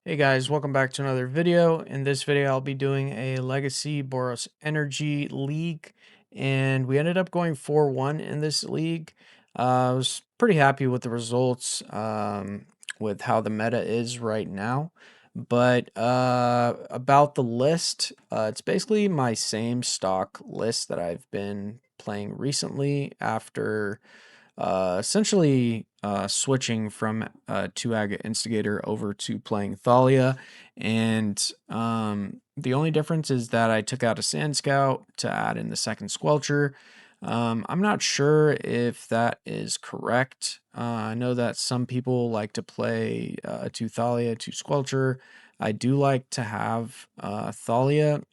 Hey guys, welcome back to another video. In this video, I'll be doing a Legacy Boros Energy League, and we ended up going 4-1 in this league. I was pretty happy with the results, with how the meta is right now. But about the list, it's basically my same stock list that I've been playing recently after essentially switching from 2-Aga Instigator over to playing Thalia. And the only difference is that I took out a Sand Scout to add in the second Squelcher. I'm not sure if that is correct. I know that some people like to play 2 Thalia, 2 Squelcher. I do like to have Thalia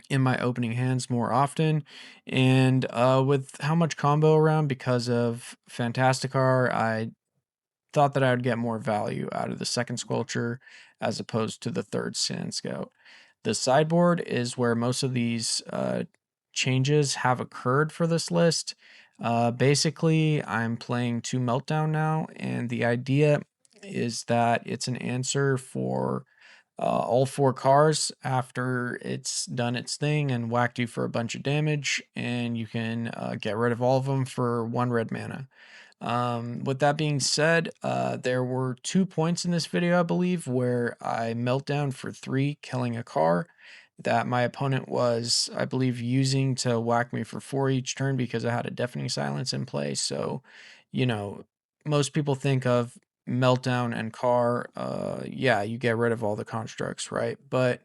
in my opening hands more often. And with how much combo around because of Fantasticar, I thought that I would get more value out of the second Squelcher as opposed to the third Sand Scout. The sideboard is where most of these changes have occurred for this list. Basically, I'm playing 2 Meltdown now, and the idea is that it's an answer for all 4 cars after it's done its thing and whacked you for a bunch of damage, and you can get rid of all of them for 1 red mana. With that being said, there were 2 points in this video, I believe, where I Meltdown for 3, killing a car that my opponent was, I believe, using to whack me for 4 each turn because I had a Deafening Silence in play. So, you know, most people think of Meltdown and car, yeah, you get rid of all the constructs, right? But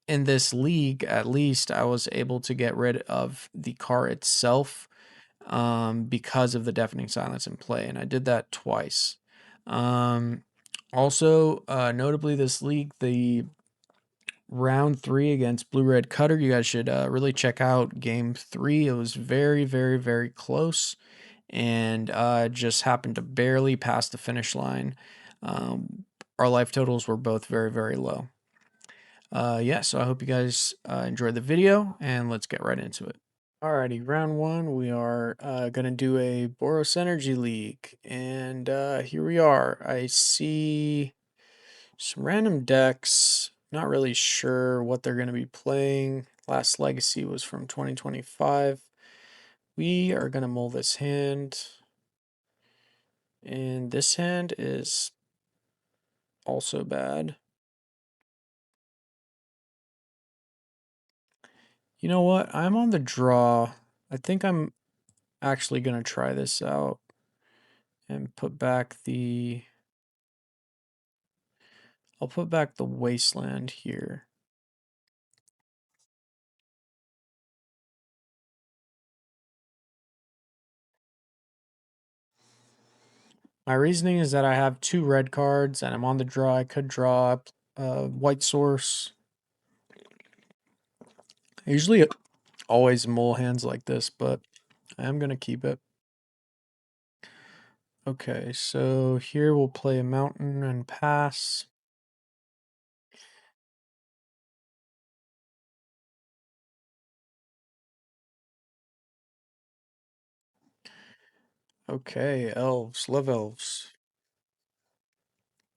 in this league, at least, I was able to get rid of the car itself because of the Deafening Silence in play, and I did that twice. Um, Also, notably this league, the round 3 against Blue Red Cutter, you guys should really check out game 3. It was very, very, very close, and just happened to barely pass the finish line. Our life totals were both very, very low. Yeah, so I hope you guys enjoyed the video, and let's get right into it. Alrighty, round 1, we are going to do a Boros Energy League, and here we are. I see some random decks, not really sure what they're going to be playing. Last Legacy was from 2025. We are going to mull this hand, and this hand is also bad. You know what? I'm on the draw. I think I'm actually going to try this out and put back the... I'll put back the Wasteland here. My reasoning is that I have 2 red cards and I'm on the draw. I could draw white source. I usually always mull hands like this, but I am going to keep it. Okay, so here we'll play a mountain and pass. Okay, elves. Love elves.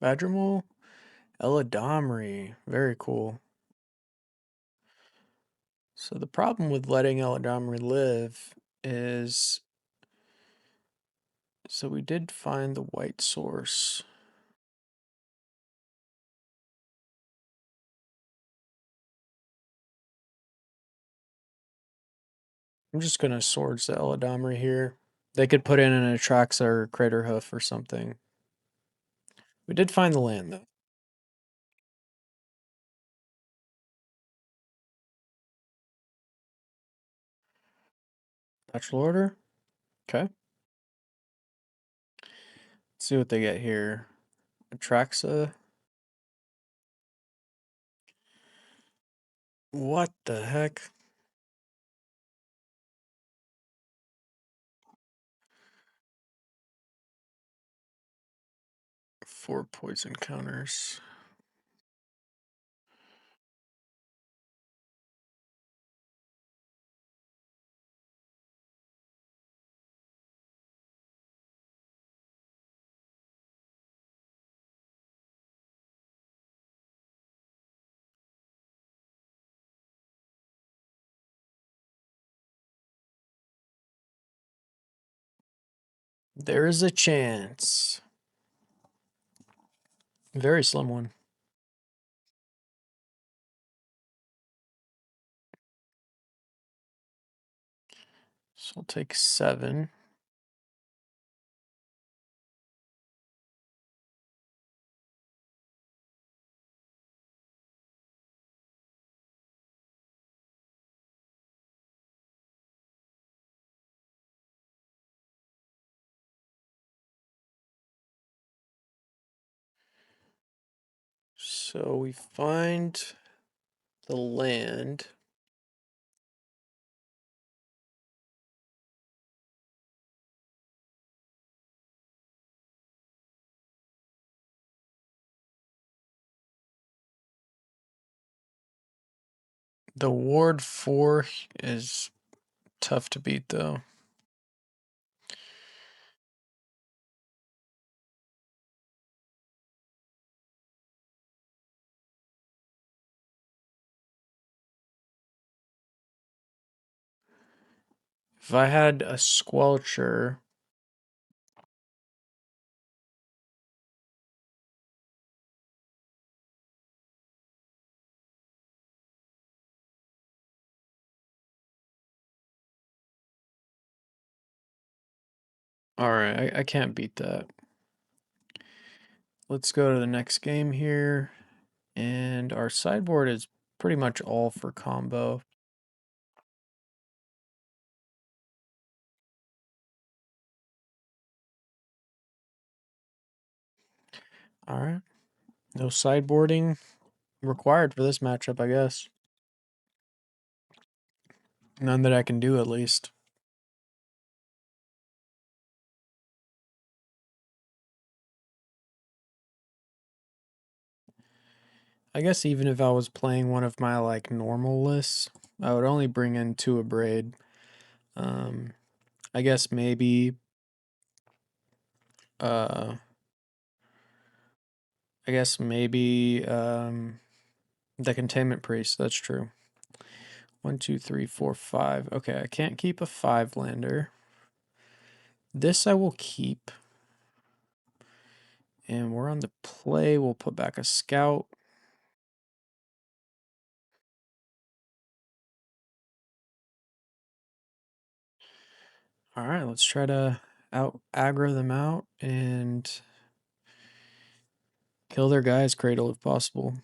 Badgermole. Eladamri. Very cool. So the problem with letting Eladamri live is... So we did find the white source. I'm just gonna Swords the Eladamri here. They could put in an Atraxa or Crater Hoof or something. We did find the land though. Natural Order? Okay. Let's see what they get here. Atraxa. What the heck? 4 poison counters. There is a chance. Very slim one. So I'll take 7. So we find the land. The ward 4 is tough to beat though. If I had a Squelcher, alright, I can't beat that. Let's go to the next game here. And our sideboard is pretty much all for combo. Alright. No sideboarding required for this matchup, I guess. None that I can do, at least. I guess even if I was playing one of my, like, normal lists, I would only bring in 2 Abrade. I guess maybe... the Containment Priest, that's true. 1, 2, 3, 4, 5. Okay, I can't keep a 5-lander. This I will keep. And we're on the play. We'll put back a scout. All right, let's try to aggro them out and kill their guy's cradle if possible.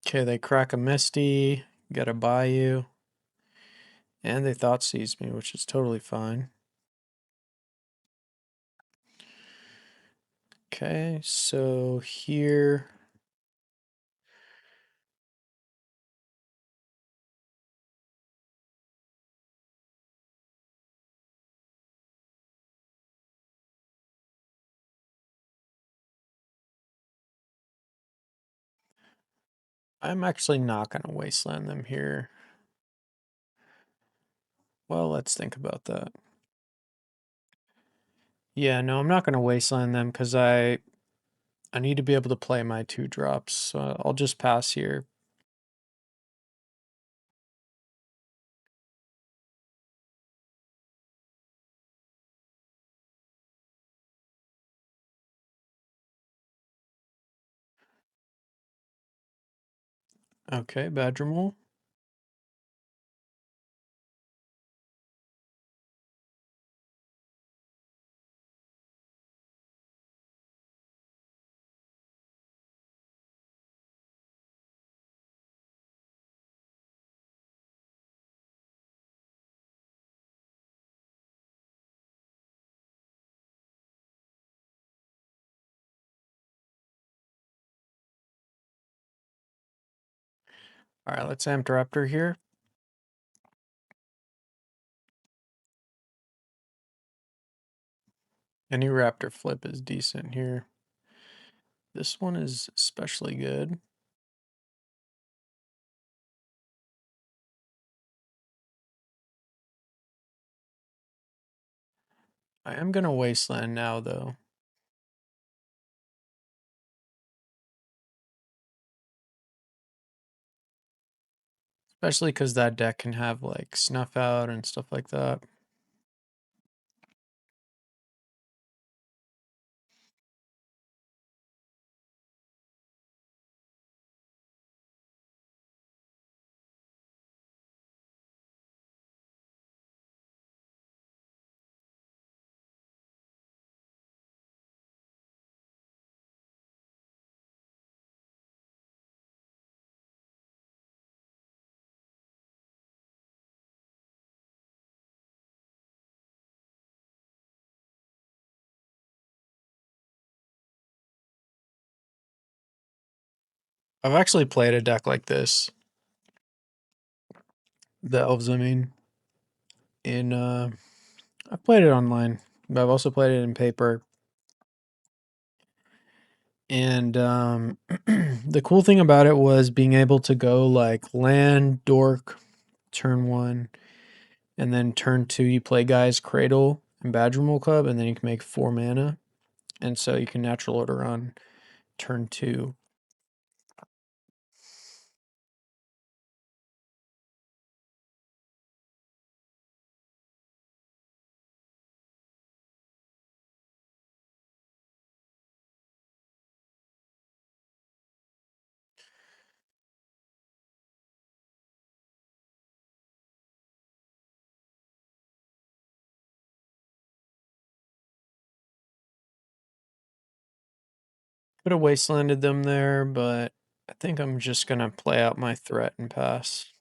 Okay, they crack a Misty, get a Bayou, and they thought seized me, which is totally fine. Okay, so here... I'm actually not going to wasteland them here. Well, let's think about that. Yeah, no, I'm not going to wasteland them because I need to be able to play my 2 drops, so I'll just pass here. Okay, Badger Mole. All right, let's Amped Raptor here. Any Raptor flip is decent here. This one is especially good. I am gonna Wasteland now, though. Especially because that deck can have, like, Snuff Out and stuff like that. I've actually played a deck like this. The Elves, I mean. I've played it online, but I've also played it in paper. And the cool thing about it was being able to go like land, dork, turn 1, and then turn 2 you play Guy's Cradle and Badge Removal Club, and then you can make 4 mana. And so you can natural order on turn 2. Could have wastelanded them there, but I think I'm just gonna play out my threat and pass.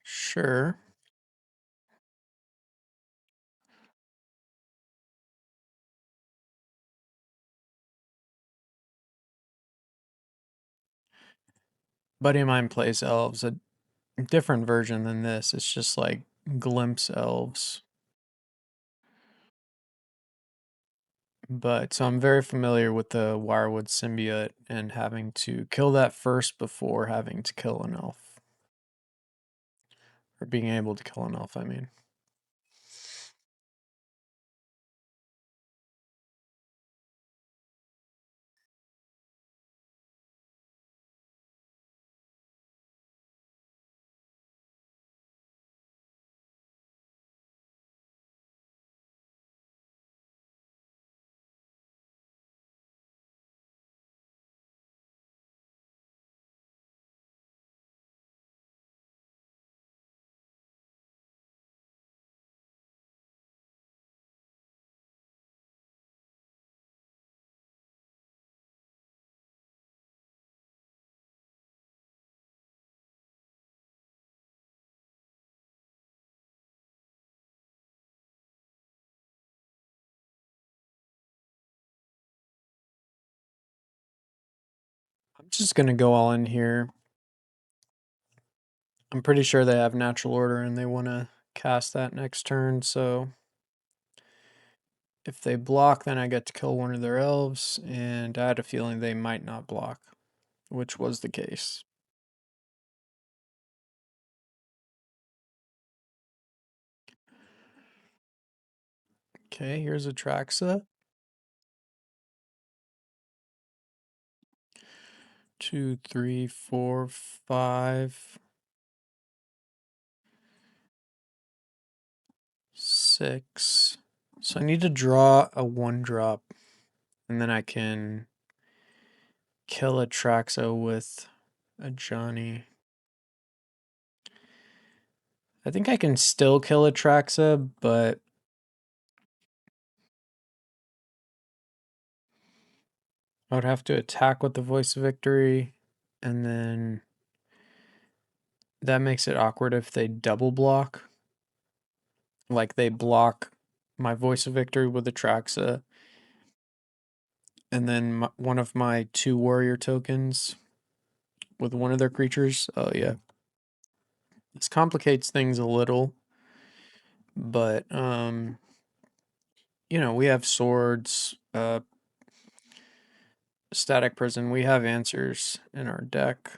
Sure. Buddy of mine plays Elves, a different version than this. It's just like Glimpse Elves. But so I'm very familiar with the Wirewood symbiote and having to kill that first before having to kill an elf. Or being able to kill an elf, I mean. I'm just gonna go all in here. I'm pretty sure they have natural order and they want to cast that next turn, so if they block, then I get to kill one of their elves, and I had a feeling they might not block, which was the case. Okay, here's Atraxa. 2, 3, 4, 5, 6. So I need to draw a 1-drop, and then I can kill Atraxa with a Johnny. I think I can still kill Atraxa, but I would have to attack with the Voice of Victory, and then that makes it awkward if they double block. Like they block my Voice of Victory with Atraxa, and then one of my 2 warrior tokens with one of their creatures. Oh yeah. This complicates things a little, but you know, we have swords. Static Prison. We have answers in our deck.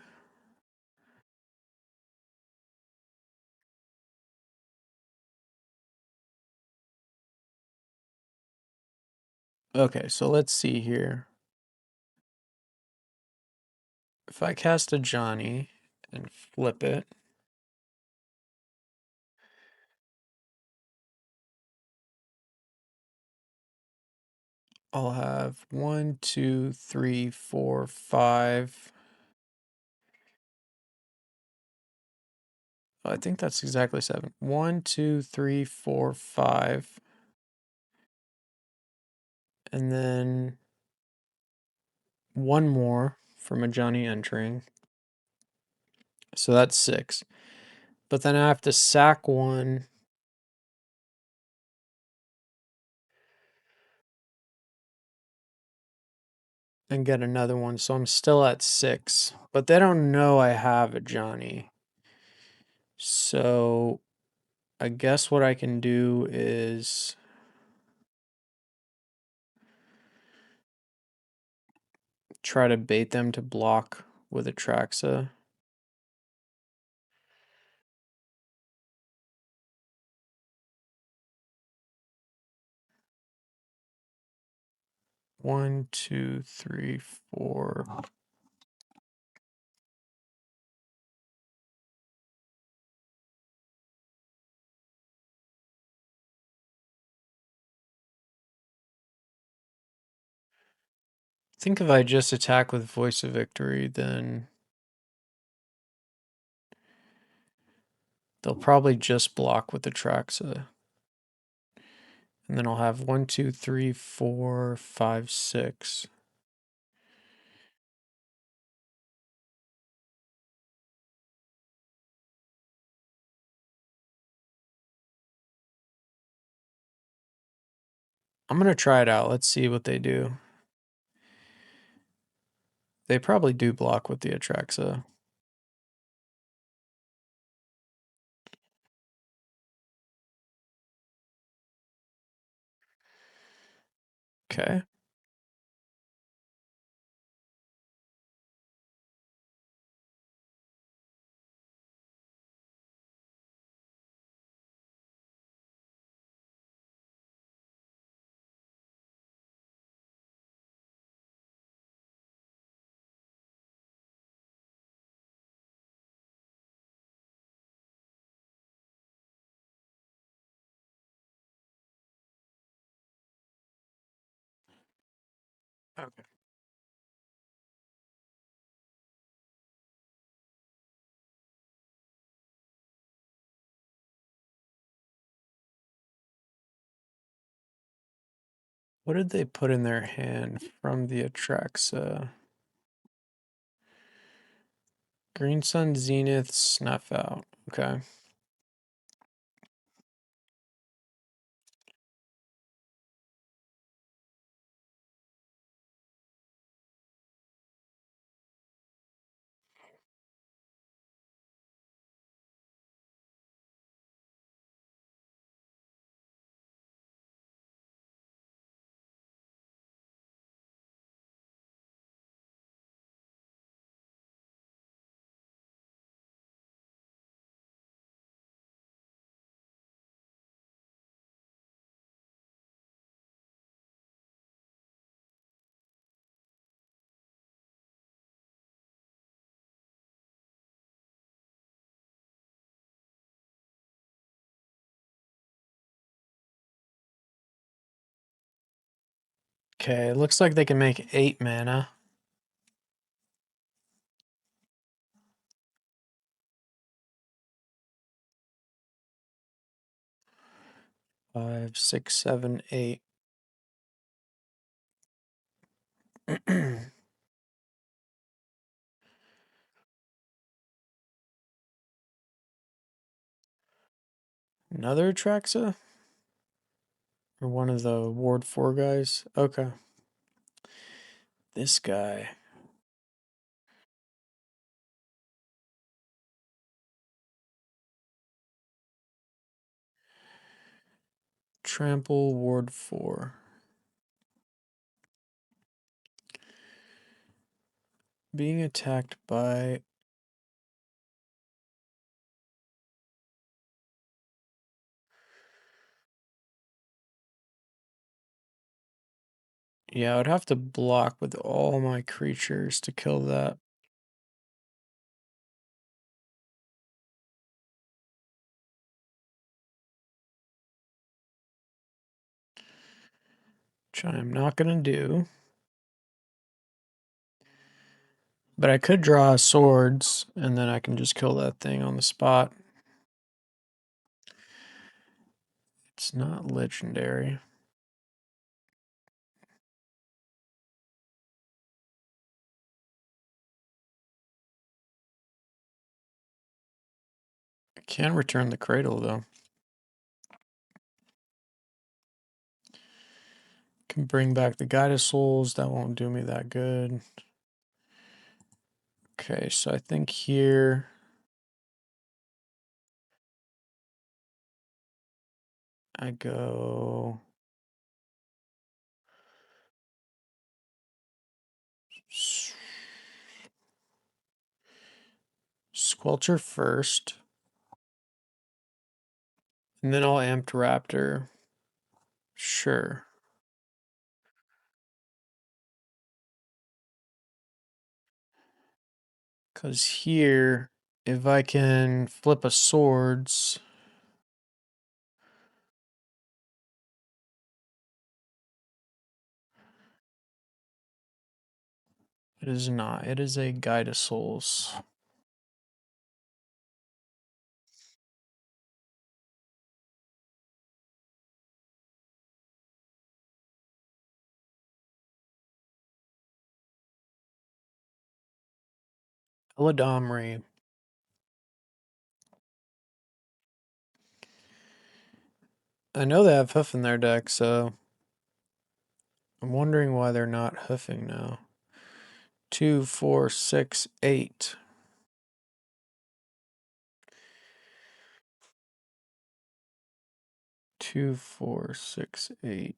Okay, so let's see here. If I cast a Johnny and flip it, I'll have 1, 2, 3, 4, 5. I think that's exactly 7. 1, 2, 3, 4, 5. And then one more from a Johnny entering. So that's 6. But then I have to sack one and get another one. So I'm still at 6. But they don't know I have a Johnny. So I guess what I can do is try to bait them to block with Atraxa. One, two, three, four. I think if I just attack with Voice of Victory, then they'll probably just block with Atraxa. And then I'll have 1, 2, 3, 4, 5, 6. I'm going to try it out. Let's see what they do. They probably do block with the Atraxa. Okay. Okay. What did they put in their hand from the Atraxa? Green Sun, Zenith, Snuff Out. Okay. Okay, it looks like they can make 8 mana. Five, six, seven, 8. Another Atraxa? Or one of the Ward 4 guys? Okay. This guy. Trample Ward 4. Being attacked by... Yeah, I would have to block with all my creatures to kill that. Which I'm not going to do. But I could draw swords, and then I can just kill that thing on the spot. It's not legendary. I can return the cradle, though. Can bring back the Guide of Souls. That won't do me that good. Okay, so I think here... I go... Squelcher first. And then I'll Amped Raptor. Sure. Because here, if I can flip a swords... It is not. It is a Guide of Souls. Eladamri. I know they have Hoof in their deck, so I'm wondering why they're not hoofing now. 2, 4, 6, 8. Two, 4, 6, 8.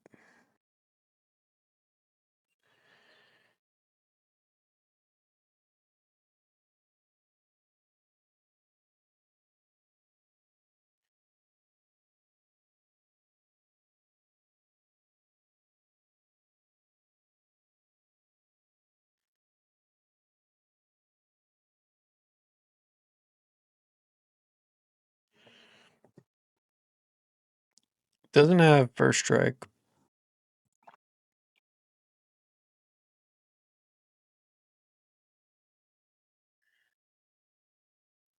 Doesn't have first strike.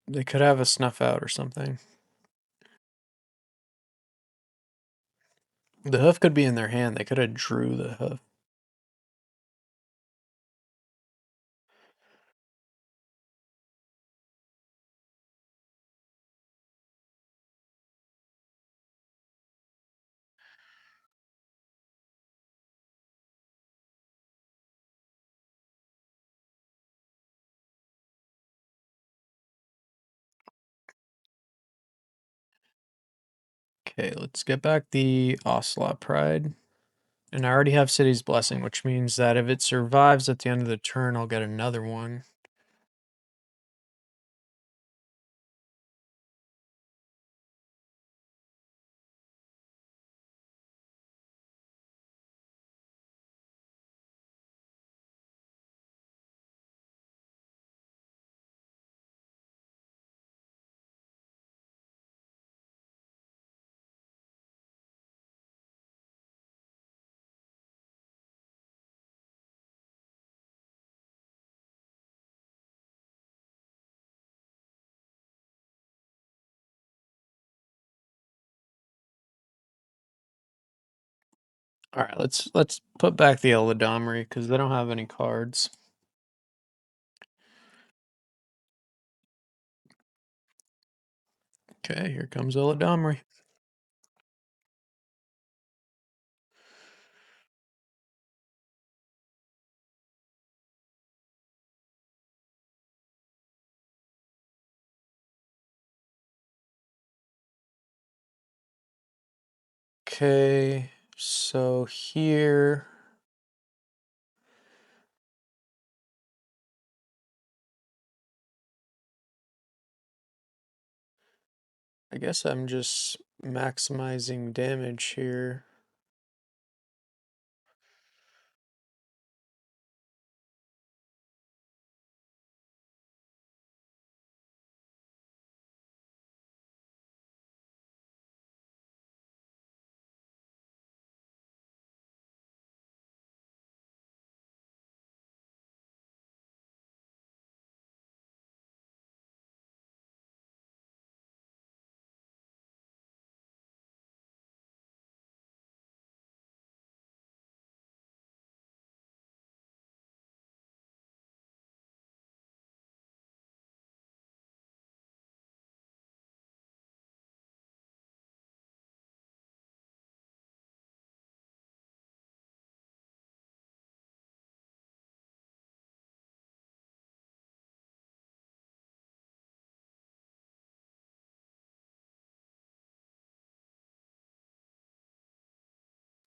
They could have a snuff out or something. The hoof could be in their hand. They could have drew the hoof. Okay, let's get back the Ocelot Pride. And I already have City's Blessing, which means that if it survives at the end of the turn, I'll get another one. All right, let's put back the Eladamri because they don't have any cards. Okay, here comes Eladamri. Okay, so here I guess I'm just maximizing damage here.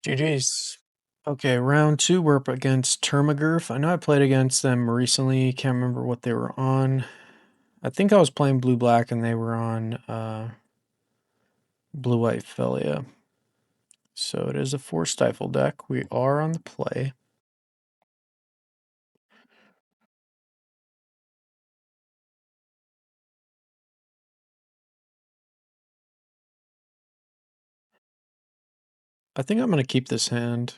GG's. Okay, round 2, we're up against Termagurf. I know I played against them recently. Can't remember what they were on. I think I was playing blue-black and they were on blue-white Philia. So it is a 4-stifle deck. We are on the play. I think I'm going to keep this hand.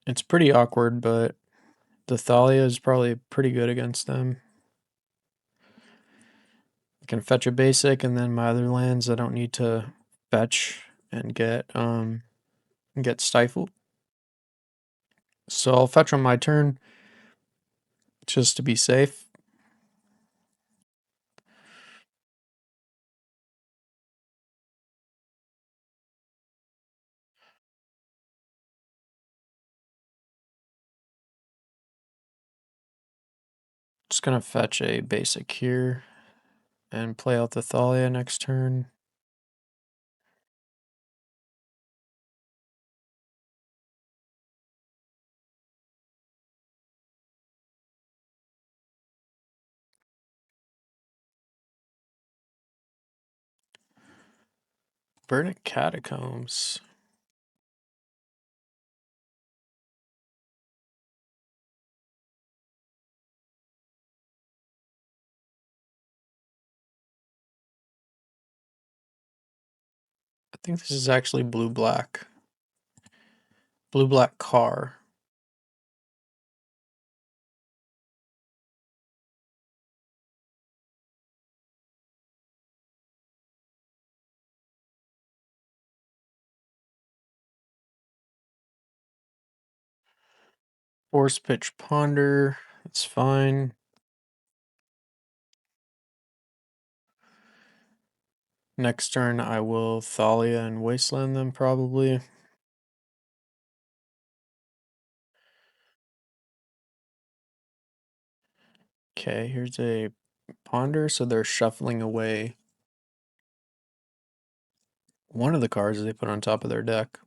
It's pretty awkward, but the Thalia is probably pretty good against them. I can fetch a basic, and then my other lands I don't need to fetch and get stifled. So I'll fetch on my turn just to be safe. Just gonna fetch a basic here and play out the Thalia next turn. Burning Catacombs. I think this is actually blue-black. Blue-black car. Force pitch ponder. That's fine. Next turn I will Thalia and Wasteland them probably. Okay, here's a ponder, so they're shuffling away one of the cards they put on top of their deck.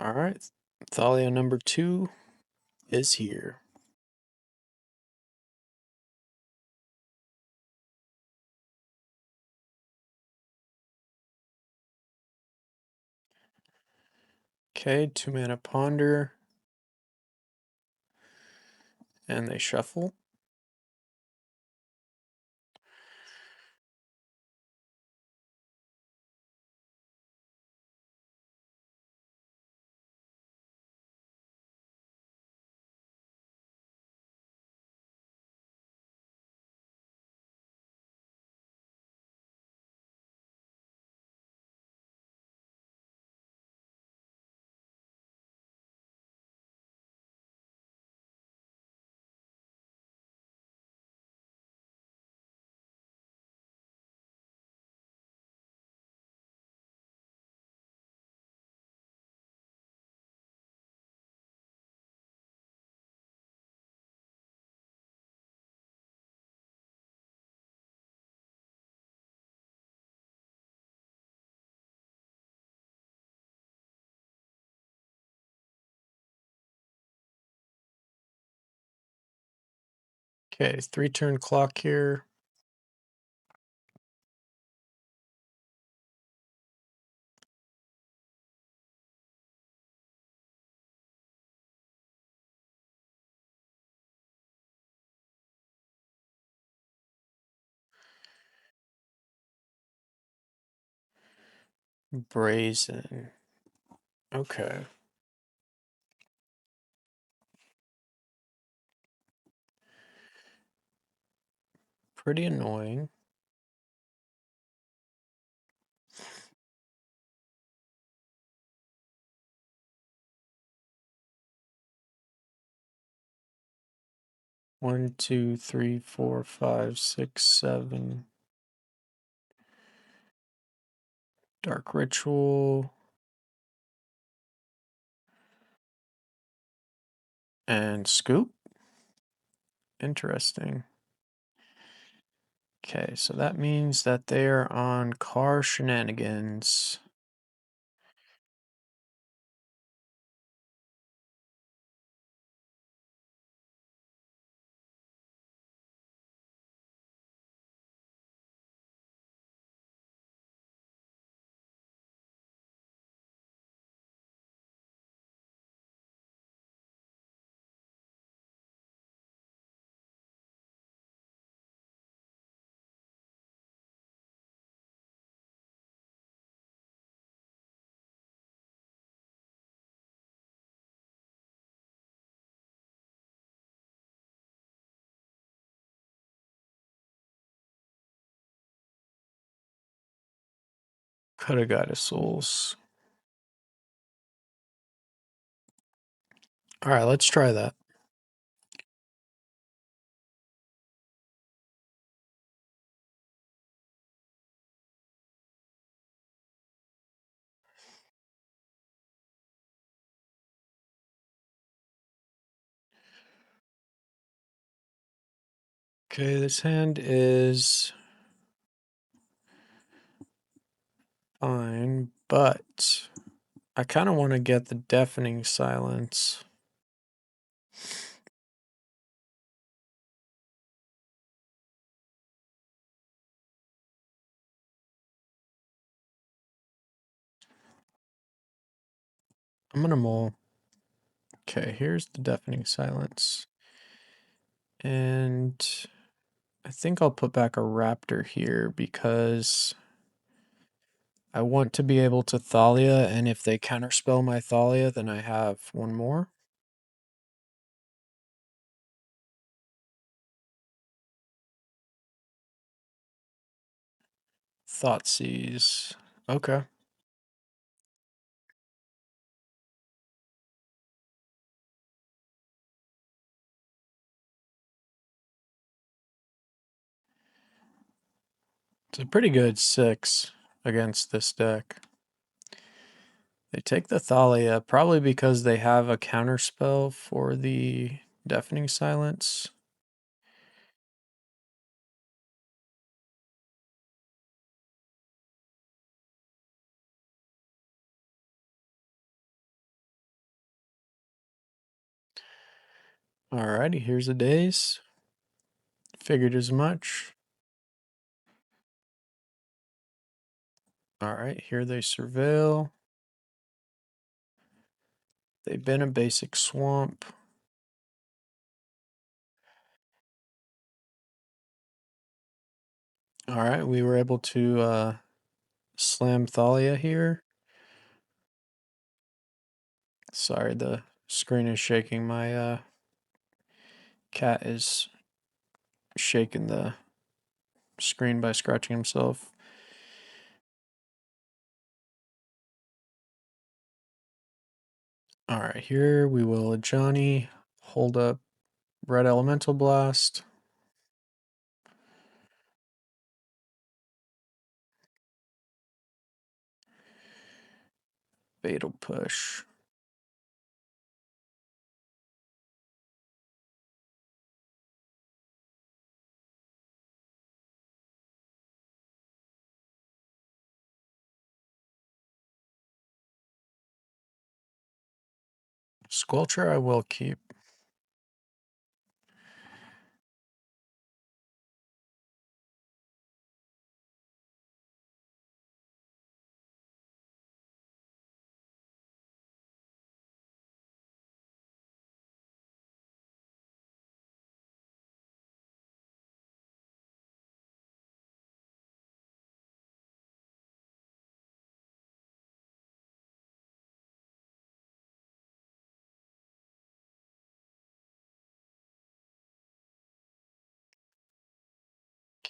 All right, Thalia number 2 is here. Okay, 2-mana ponder. And they shuffle. Okay, 3-turn clock here. Brazen. Okay. Pretty annoying. One, two, three, four, five, six, seven. Dark Ritual. And Scoop. Interesting. Okay, so that means that they're on car shenanigans. Could have got a souls. All right, let's try that. Okay, this hand is fine, but I kind of want to get the Deafening Silence. I'm gonna mull. Okay, here's the Deafening Silence. And I think I'll put back a Raptor here because I want to be able to Thalia, and if they counterspell my Thalia, then I have one more. Thoughtseize. Okay. It's a pretty good 6 against this deck. They take the Thalia, probably because they have a counterspell for the Deafening Silence. Alrighty, here's a daze. Figured as much. Alright, here they surveil. They've been a basic swamp. Alright, we were able to slam Thalia here. Sorry, the screen is shaking. My cat is shaking the screen by scratching himself. Alright, here we will Johnny hold up Red Elemental Blast. Fatal Push. Squelcher I will keep.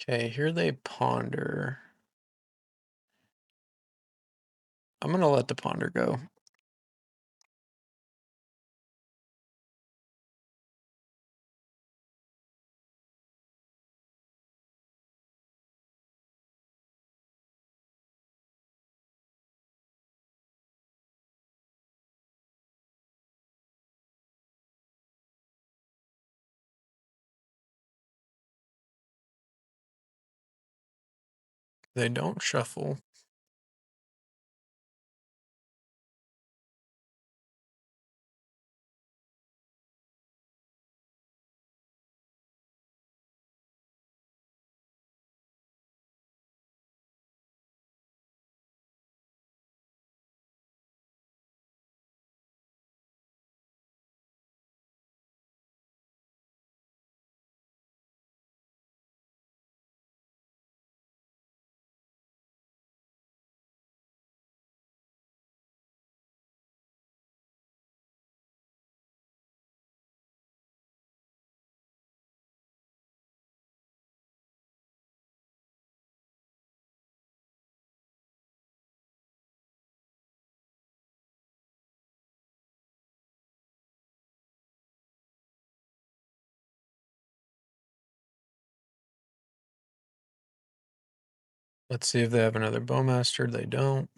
Okay, here they ponder. I'm gonna let the ponder go. They don't shuffle. Let's see if they have another bowmaster. They don't.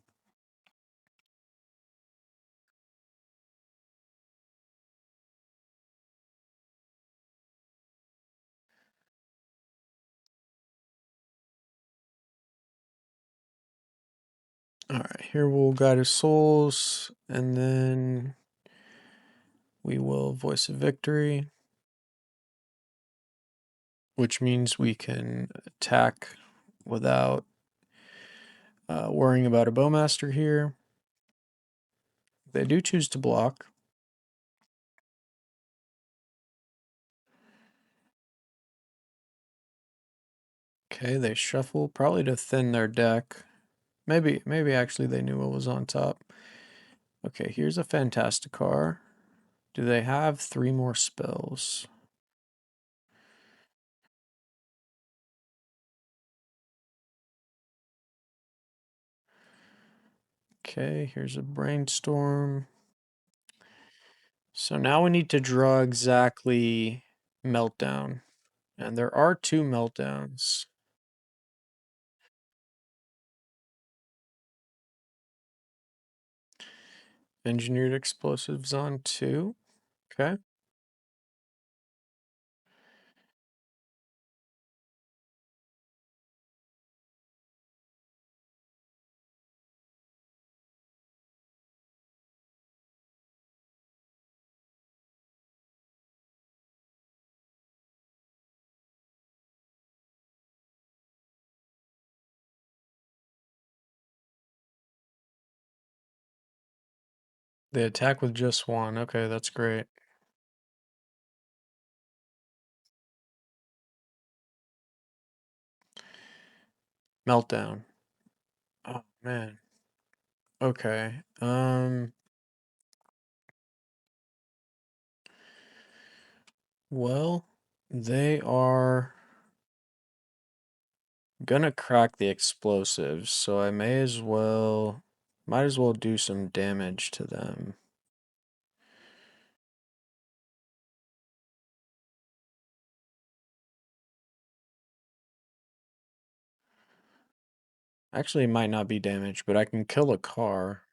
All right, here we'll guide his souls, and then we will voice a victory, which means we can attack without worrying about a bowmaster here. They do choose to block. Okay, they shuffle, probably to thin their deck. Maybe actually they knew what was on top. Okay, here's a Fantasticar. Do they have 3 more spells? Okay, here's a Brainstorm. So now we need to draw exactly Meltdown. And there are 2 Meltdowns. Engineered explosives on 2. Okay. They attack with just 1. Okay, that's great. Meltdown. Oh man. Okay. Well, they are gonna crack the explosives, so I might as well do some damage to them. Actually, it might not be damage, but I can kill a car.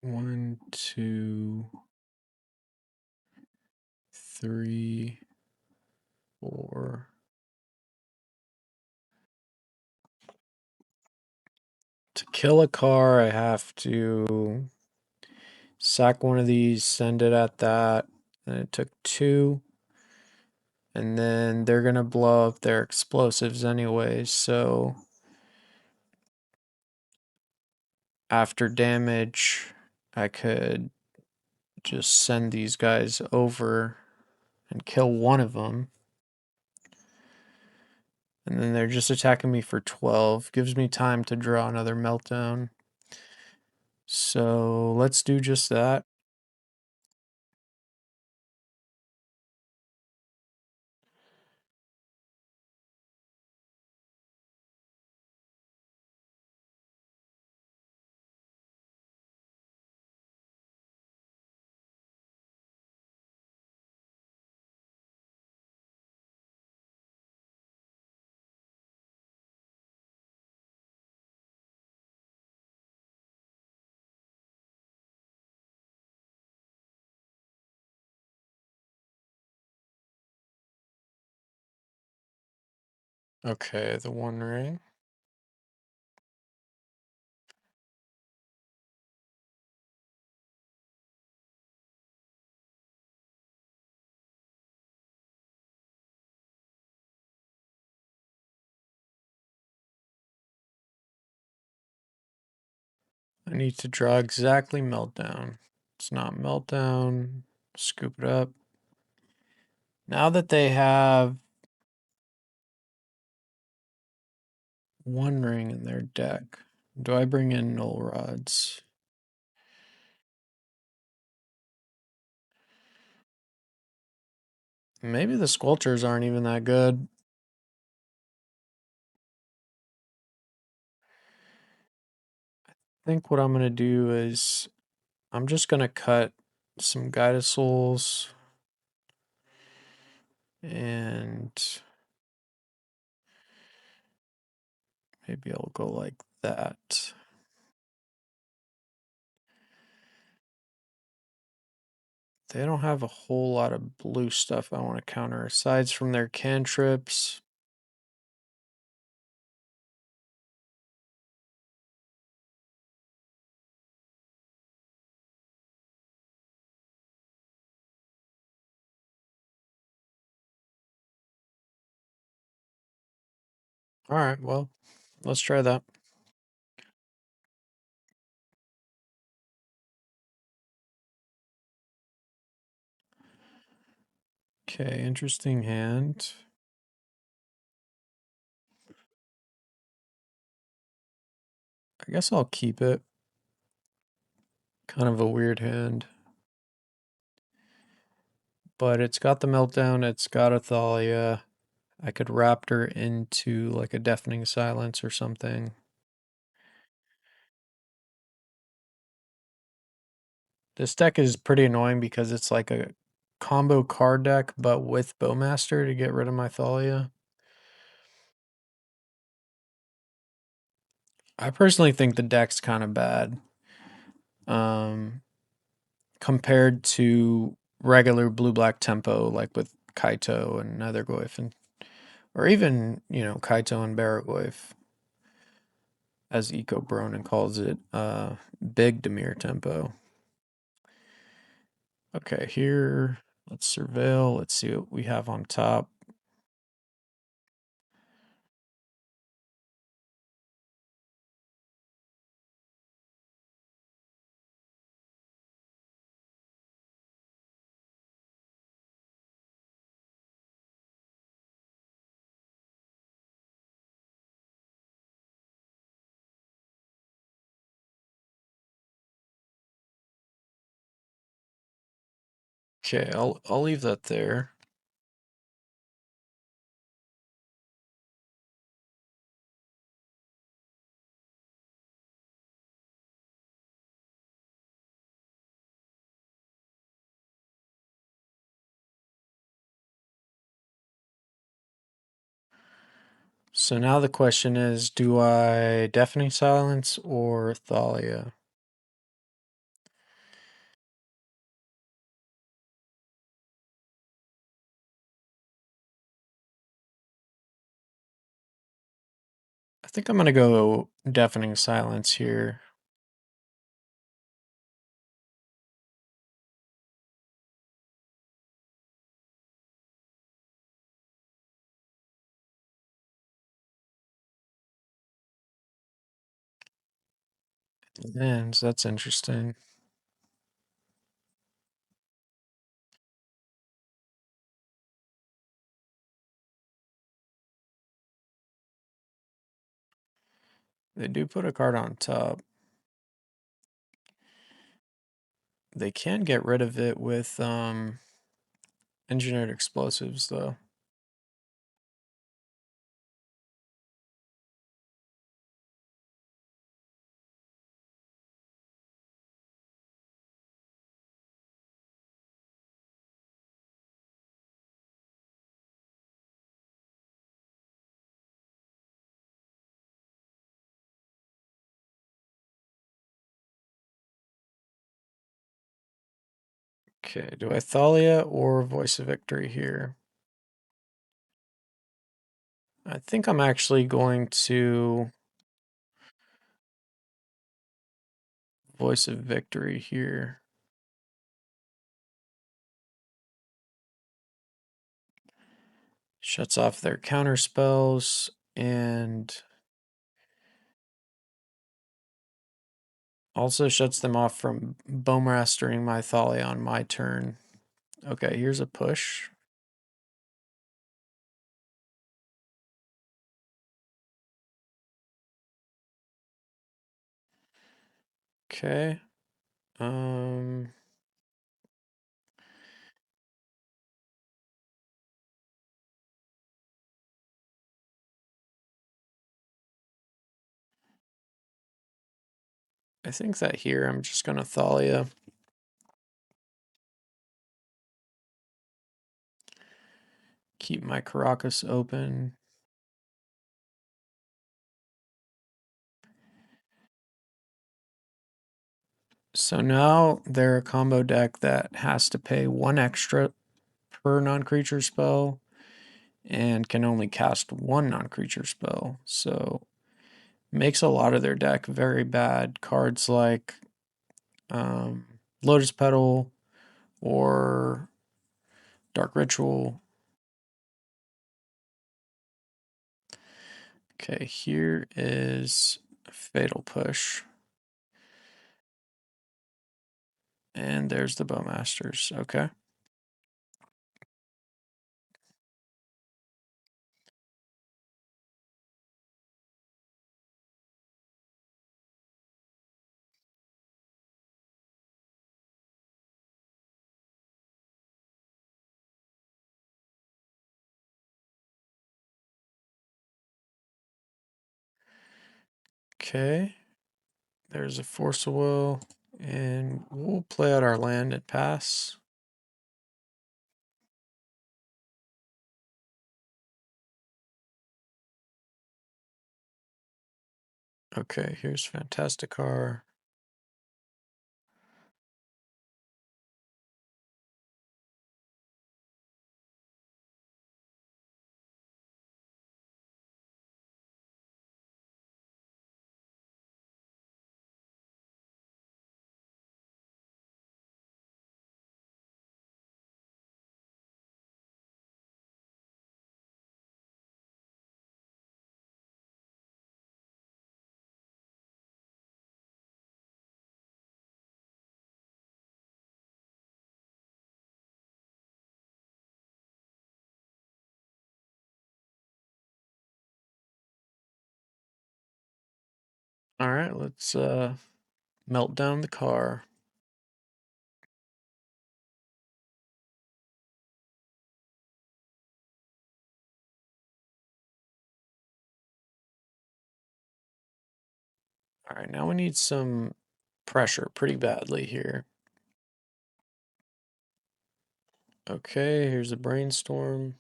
One, two, three, 4, 10. kill a car, I have to sack one of these, send it at that, and it took 2. And then they're gonna blow up their explosives anyways, so after damage, I could just send these guys over and kill one of them. And then they're just attacking me for 12. Gives me time to draw another Meltdown. So let's do just that. Okay, the One Ring. I need to draw exactly Meltdown. It's not Meltdown. Scoop it up. Now that they have One Ring in their deck, do I bring in Null Rods? Maybe the Squelchers aren't even that good. I think what I'm gonna do is I'm just gonna cut some Guided Souls and maybe I'll go like that. They don't have a whole lot of blue stuff I want to counter aside from their cantrips. All right, well, let's try that. Okay, interesting hand. I guess I'll keep it. Kind of a weird hand. But it's got the Meltdown, it's got Athalia. I could Raptor into like a Deafening Silence or something. This deck is pretty annoying because it's like a combo card deck, but with Bowmaster to get rid of my Thalia. I personally think the deck's kind of bad. Compared to regular blue-black tempo, like with Kaito and Nethergoyf, and or even, Kaito and Baragoyf, as Eco Bronin calls it, big Dimir tempo. Okay, here, let's surveil. Let's see what we have on top. Okay, I'll leave that there. So now the question is, do I Deafening Silence or Thalia? I think I'm gonna go Deafening Silence here. And that's interesting. They do put a card on top. They can get rid of it with engineered explosives though. Okay, do I Thalia or Voice of Victory here? I think I'm actually going to Voice of Victory here. Shuts off their counter spells and also shuts them off from Bowmastering my Thalia on my turn. Okay, here's a push. Okay. I think that here I'm just gonna Thalia. Keep my Caracas open. So now they're a combo deck that has to pay 1 extra per non-creature spell and can only cast 1 non-creature spell. So makes a lot of their deck very bad. Cards like Lotus Petal or Dark Ritual. Okay, here is Fatal Push. And there's the Bowmasters. Okay. Okay. There's a Force of Will. And we'll play out our land and pass. Okay, here's Fantasticar. All right, let's melt down the car. All right, now we need some pressure pretty badly here. Okay, here's a brainstorm.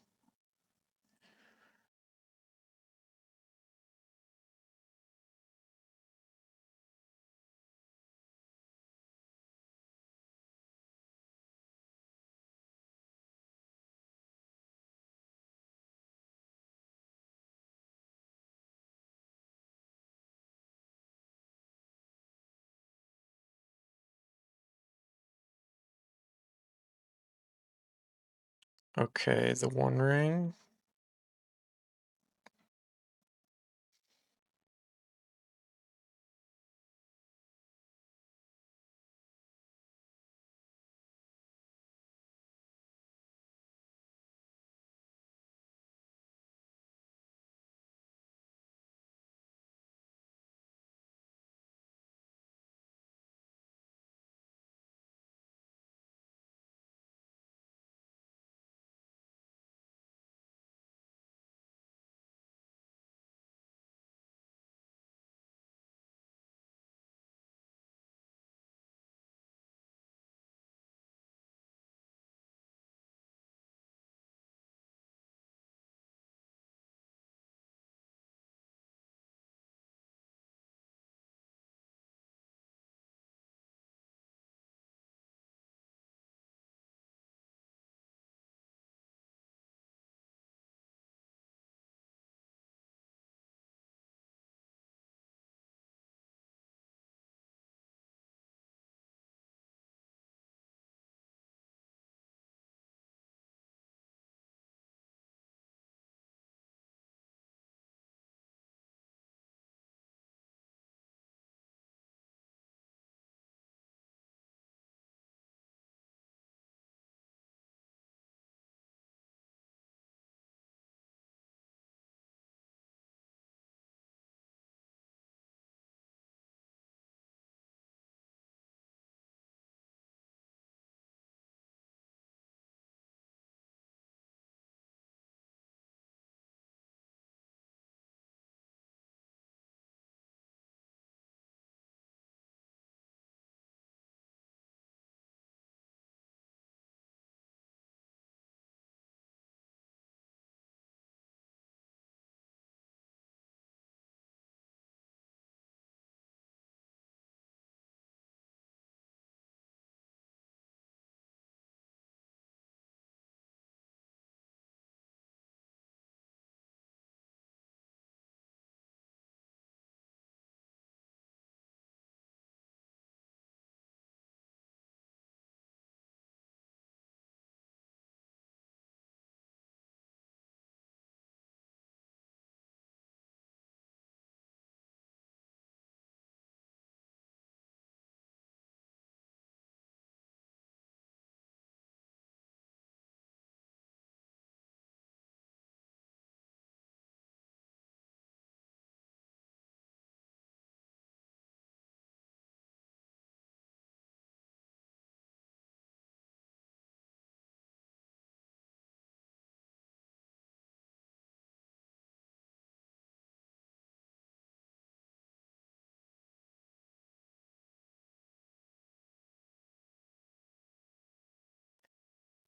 Okay, the One Ring.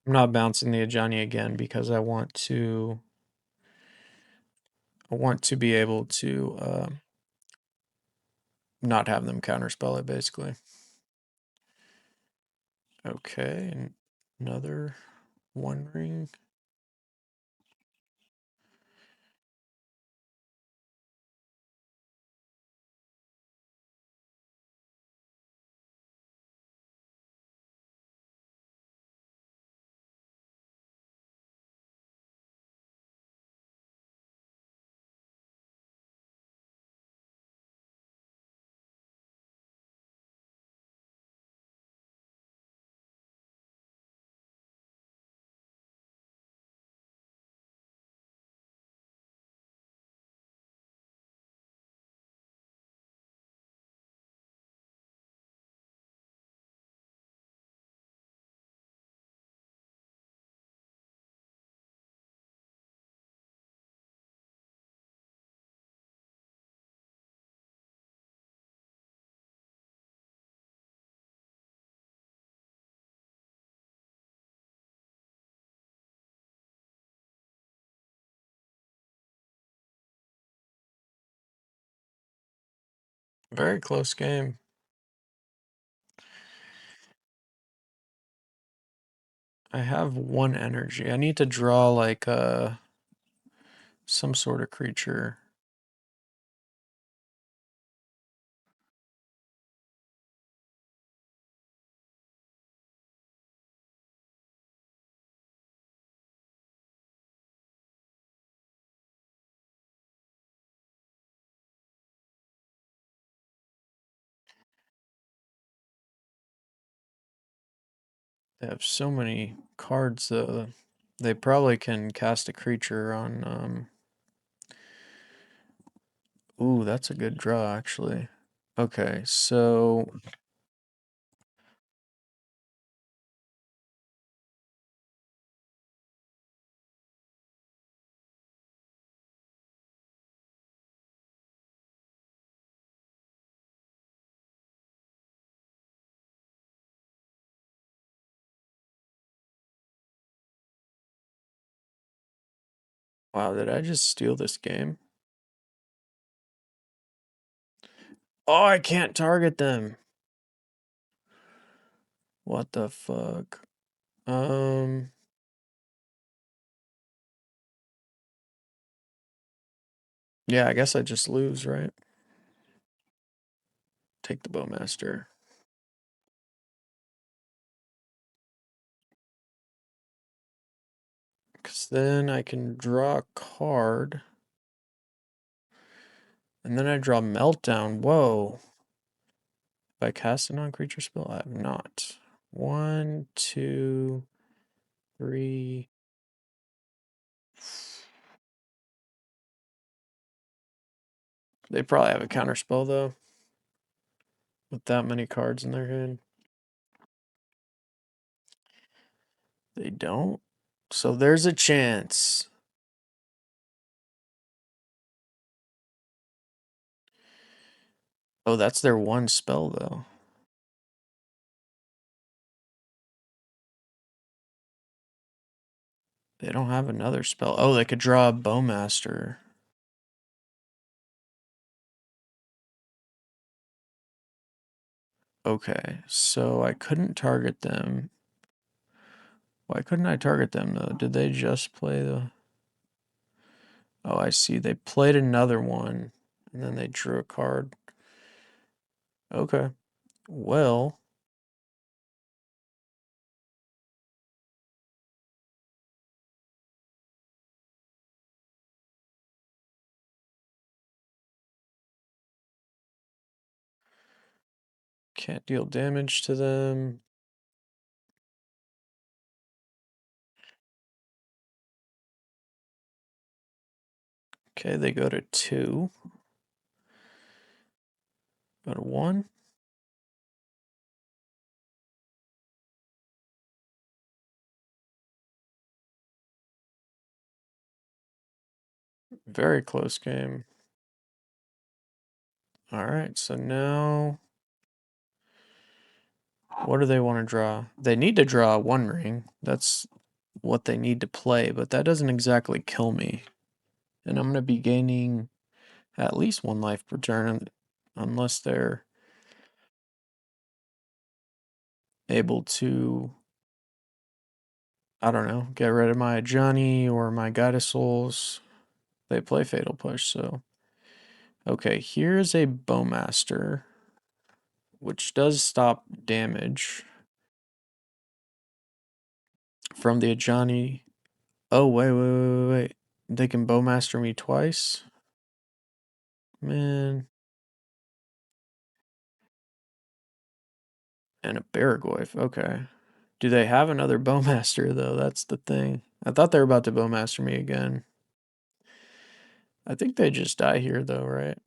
I'm not bouncing the Ajani again because I want to be able to not have them counterspell it basically. Okay, and another One Ring. Very close game. I have one energy. I need to draw like some sort of creature. They have so many cards, though. They probably can cast a creature on, Ooh, that's a good draw, actually. Okay, so... Wow, did I just steal this game? Oh, I can't target them. What the fuck? Yeah, I guess I just lose, right? Take the Bowmaster. Because then I can draw a card. And then I draw Meltdown. Whoa. Have I cast a non-creature spell? I have not. 1, 2, 3. They probably have a counter spell, though. With that many cards in their hand. They don't. So there's a chance. Oh, that's their one spell, though. They don't have another spell. Oh, they could draw a Bowmaster. Okay, so I couldn't target them. Why couldn't I target them, though? Did they just play the... Oh, I see. They played another one, and then they drew a card. Okay. Well... Can't deal damage to them. Okay, they go to 2. Go to 1. Very close game. Alright, so now... What do they want to draw? They need to draw a One Ring. That's what they need to play, but that doesn't exactly kill me. And I'm going to be gaining at least 1 life per turn, unless they're able to, I don't know, get rid of my Johnny or my Guide of Souls. They play Fatal Push, so. Okay, here's a Bowmaster, which does stop damage from the Ajani. Oh, wait. They can Bowmaster me twice? Man. And a Baragoyf, okay. Do they have another Bowmaster, though? That's the thing. I thought they were about to Bowmaster me again. I think they just die here, though, right?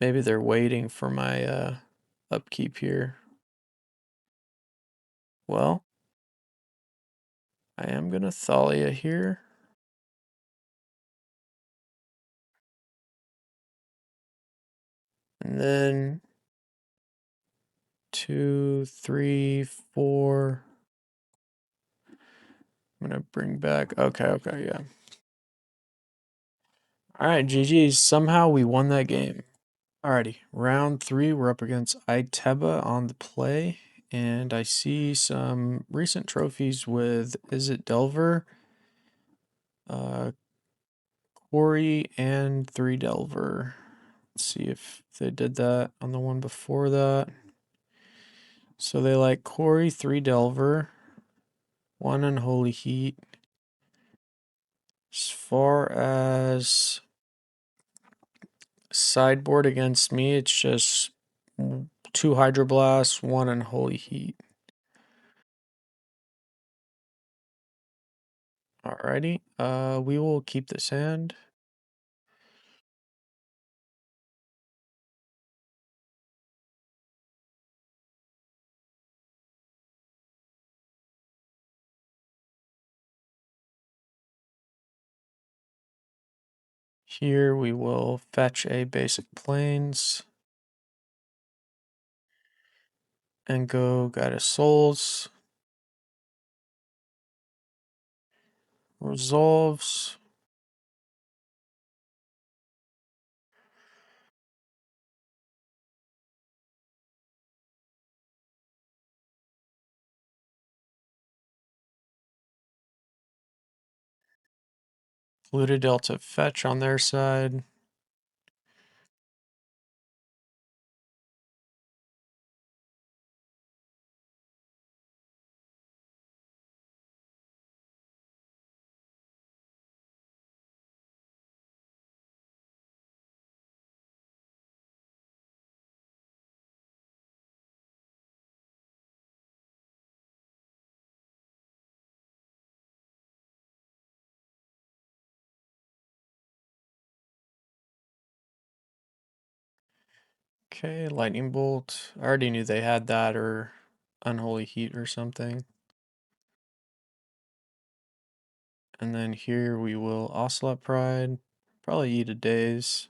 Maybe they're waiting for my upkeep here. Well, I am going to Thalia here. And then 2, 3, 4. I'm going to bring back... Okay, yeah. Alright, GG's. Somehow we won that game. Alrighty, round 3, we're up against Iteba on the play. And I see some recent trophies with, is it Delver? Quarry and 3 Delver. Let's see if they did that on the one before that. So they like Quarry, 3 Delver, 1 Unholy Heat. As far as sideboard against me, it's just 2 Hydroblasts, 1 Unholy Heat. Alrighty, we will keep this hand. Here we will fetch a basic plains and go Guide of Souls. Resolves. Looted Delta fetch on their side. Okay, Lightning Bolt. I already knew they had that or Unholy Heat or something. And then here we will Ocelot Pride. Probably eat a Daze.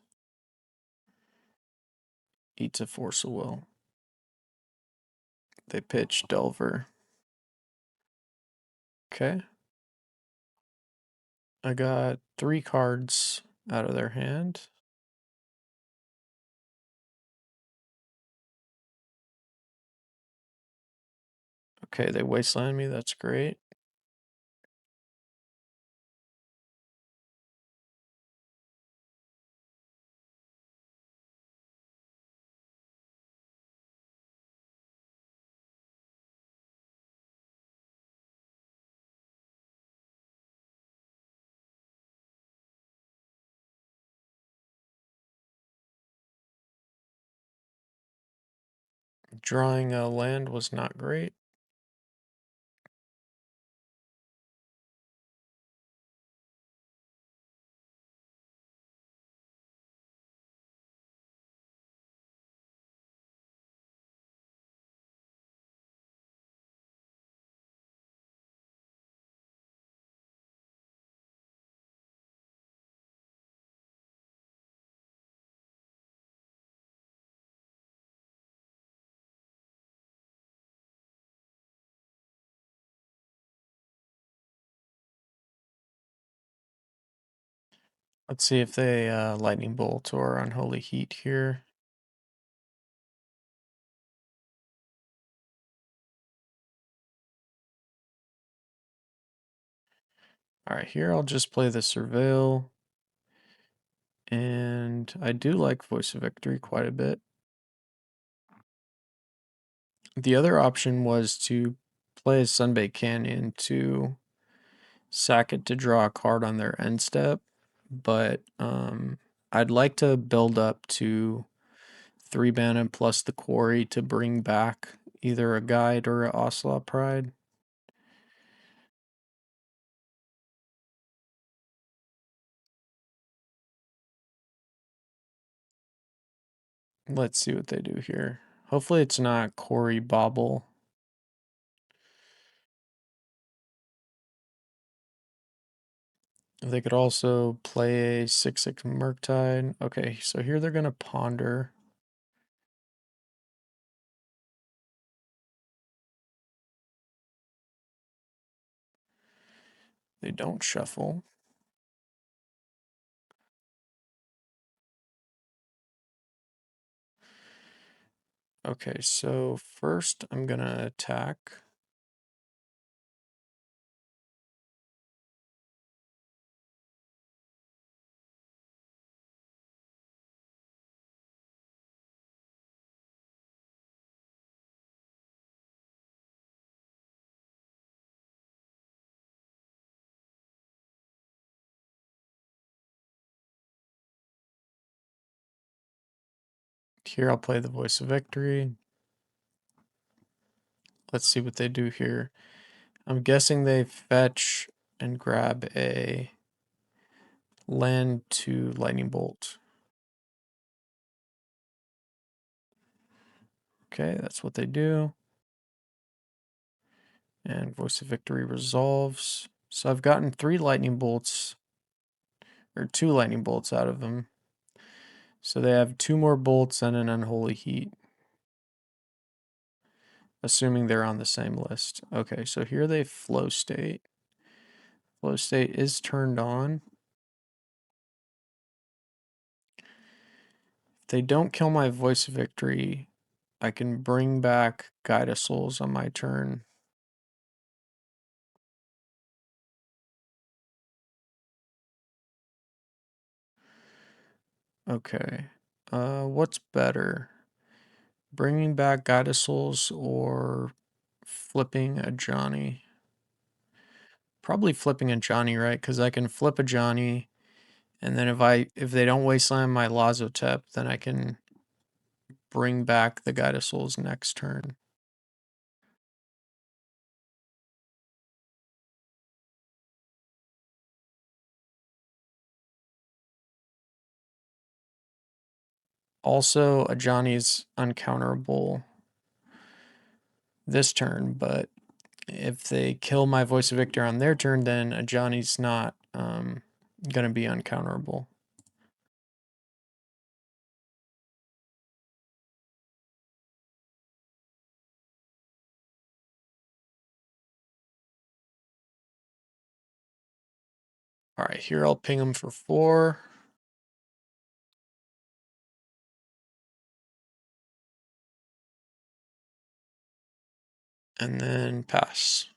Eats a Force of Will. They pitch Delver. Okay. I got 3 cards out of their hand. Okay, they wasteland me, that's great. Drawing a land was not great. Let's see if they Lightning Bolt or Unholy Heat here. Alright, here I'll just play the Surveil. And I do like Voice of Victory quite a bit. The other option was to play a Sunbaked Canyon to sack it to draw a card on their end step, but I'd like to build up to 3 mana plus the Quarry to bring back either a Guide or a Ocelot Pride. Let's see what they do here. Hopefully it's not Quarry Bobble. They could also play a 6/6 Murktide. Okay, so here they're gonna Ponder. They don't shuffle. Okay, so first I'm gonna attack. Here I'll play the Voice of Victory. Let's see what they do here. I'm guessing they fetch and grab a land to Lightning Bolt. Okay, that's what they do. And Voice of Victory resolves. So I've gotten 3 lightning bolts, or 2 lightning bolts out of them. So they have 2 more bolts and an Unholy Heat. Assuming they're on the same list. Okay, so here they Flow State. Flow State is turned on. If they don't kill my Voice of Victory, I can bring back Guide of Souls on my turn. Okay. What's better? Bringing back Guide of Souls or flipping a Johnny? Probably flipping a Johnny, right? Because I can flip a Johnny, and then if they don't wasteland my Lazotep, then I can bring back the Guide of Souls next turn. Also, a Johnny's uncounterable this turn, but if they kill my Voice of Victor on their turn, then a Johnny's not going to be uncounterable. All right, here I'll ping him for 4. And then pass.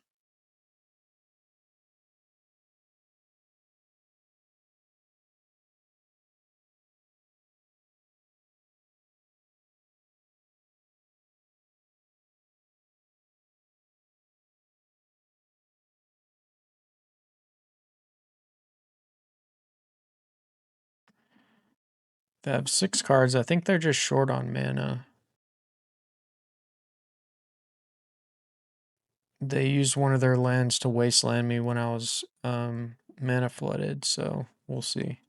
They have 6 cards. I think they're just short on mana. They used one of their lands to wasteland me when I was mana flooded, so we'll see.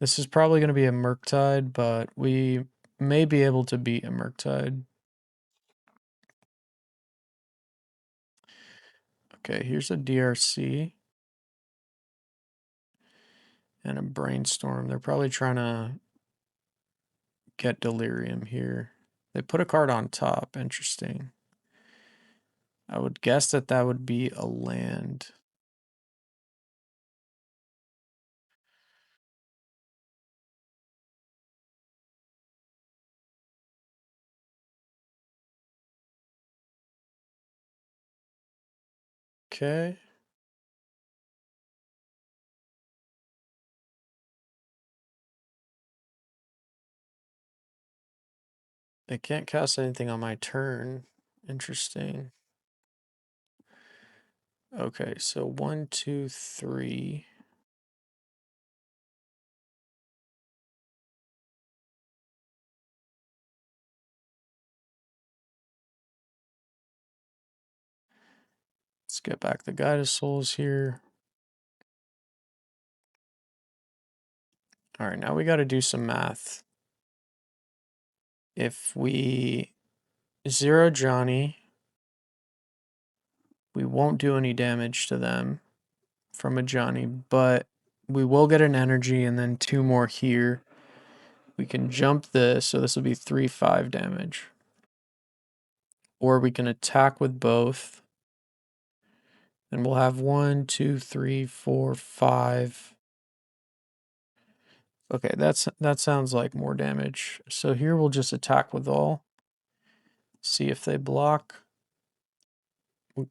This is probably going to be a Murktide, but we may be able to beat a Murktide. Okay, here's a DRC and a Brainstorm. They're probably trying to get Delirium here. They put a card on top. Interesting. I would guess that that would be a land. Okay. I can't cast anything on my turn. Interesting. Okay, so 1, 2, 3. Let's get back the Guide of Souls here. All right, now we got to do some math. If we 0 Johnny, we won't do any damage to them from a Johnny, but we will get an energy and then 2 more here. We can jump this, so this will be 3, 5 damage. Or we can attack with both. And we'll have 1, 2, 3, 4, 5. Okay, that sounds like more damage. So here we'll just attack with all. See if they block.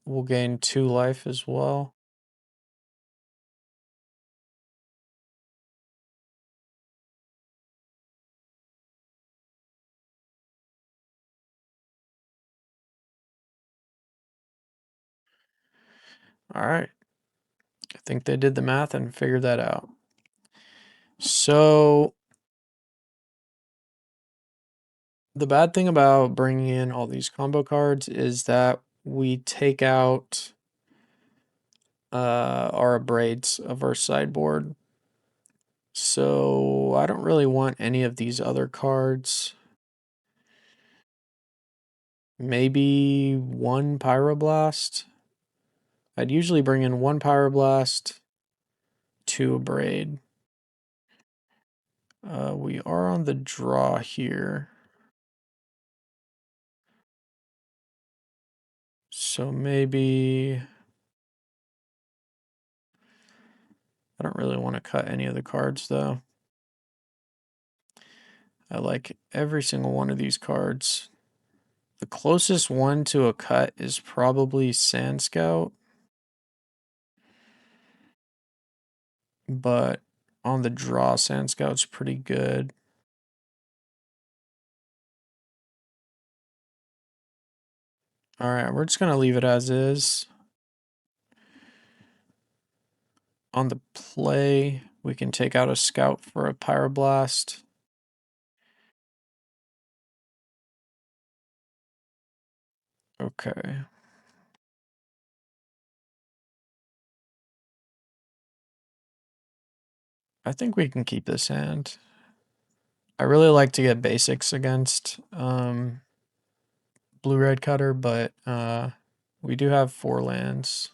We'll gain 2 life as well. All right. I think they did the math and figured that out. So The bad thing about bringing in all these combo cards is that we take out our braids of our sideboard. So I don't really want any of these other cards. Maybe one Pyroblast. I'd usually bring in one Pyroblast, two Abrade. We are on the draw here. So maybe... I don't really want to cut any of the cards though. I like every single one of these cards. The closest one to a cut is probably Sand Scout. But on the draw, Sand Scout's pretty good. Alright, we're just going to leave it as is. On the play, we can take out a Scout for a Pyroblast. Okay. I think we can keep this hand. I really like to get basics against blue-red cutter, but we do have 4 lands.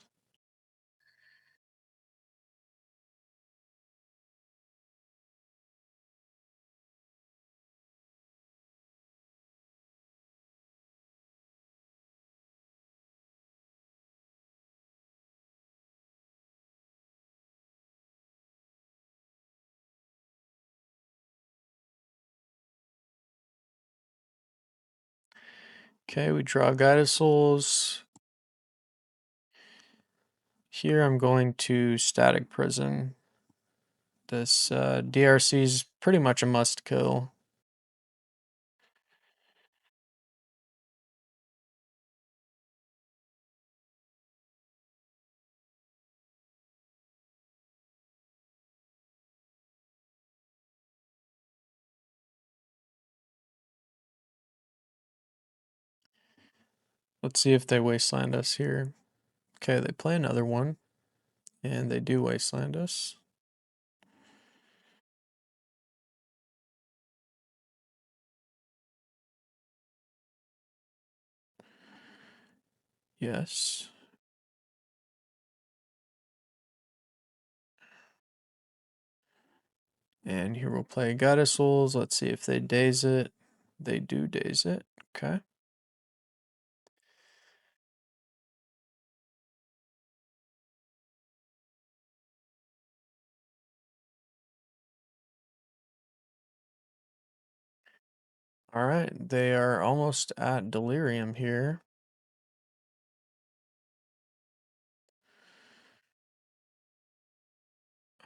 Okay, we draw Guided Souls. Here I'm going to Static Prison. This DRC is pretty much a must kill. Let's see if they wasteland us here. Okay, they play another one, and they do wasteland us. Yes. And here we'll play Goddess Souls. Let's see if they daze it. They do daze it. Okay. All right, they are almost at Delirium here.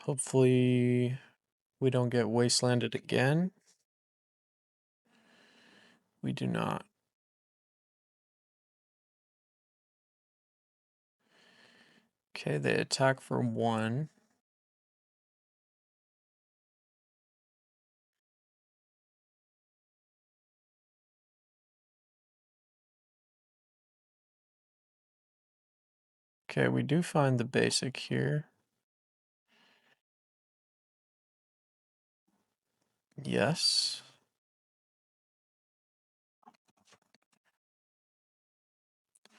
Hopefully we don't get wastelanded again. We do not. Okay, they attack for 1. Okay, we do find the basic here. Yes.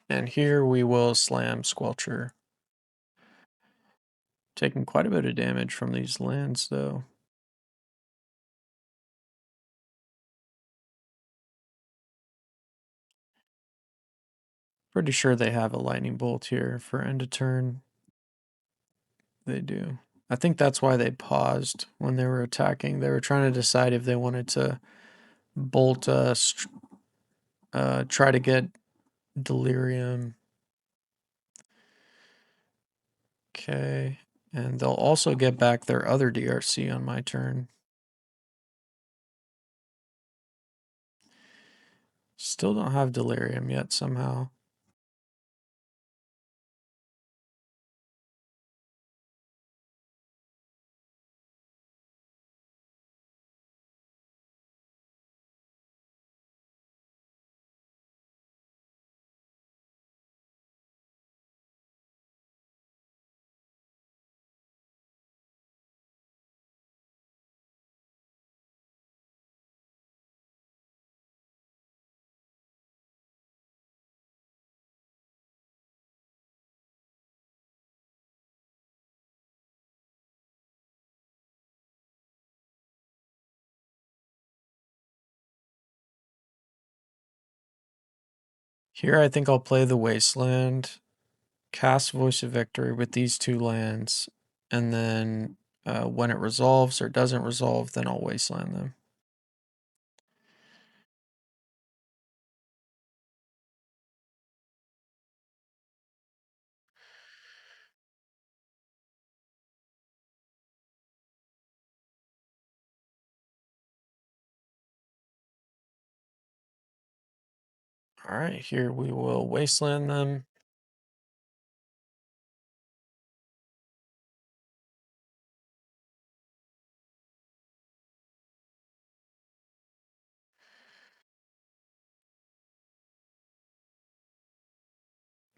And here we will slam Squelcher. Taking quite a bit of damage from these lands, though. Pretty sure they have a lightning bolt here for end of turn. They do. I think that's why they paused when they were attacking. They were trying to decide if they wanted to bolt try to get Delirium. Okay. And they'll also get back their other DRC on my turn. Still don't have Delirium yet somehow. Here I think I'll play the Wasteland, cast Voice of Victory with these two lands, and then when it resolves or doesn't resolve, then I'll Wasteland them. All right, here we will Wasteland them.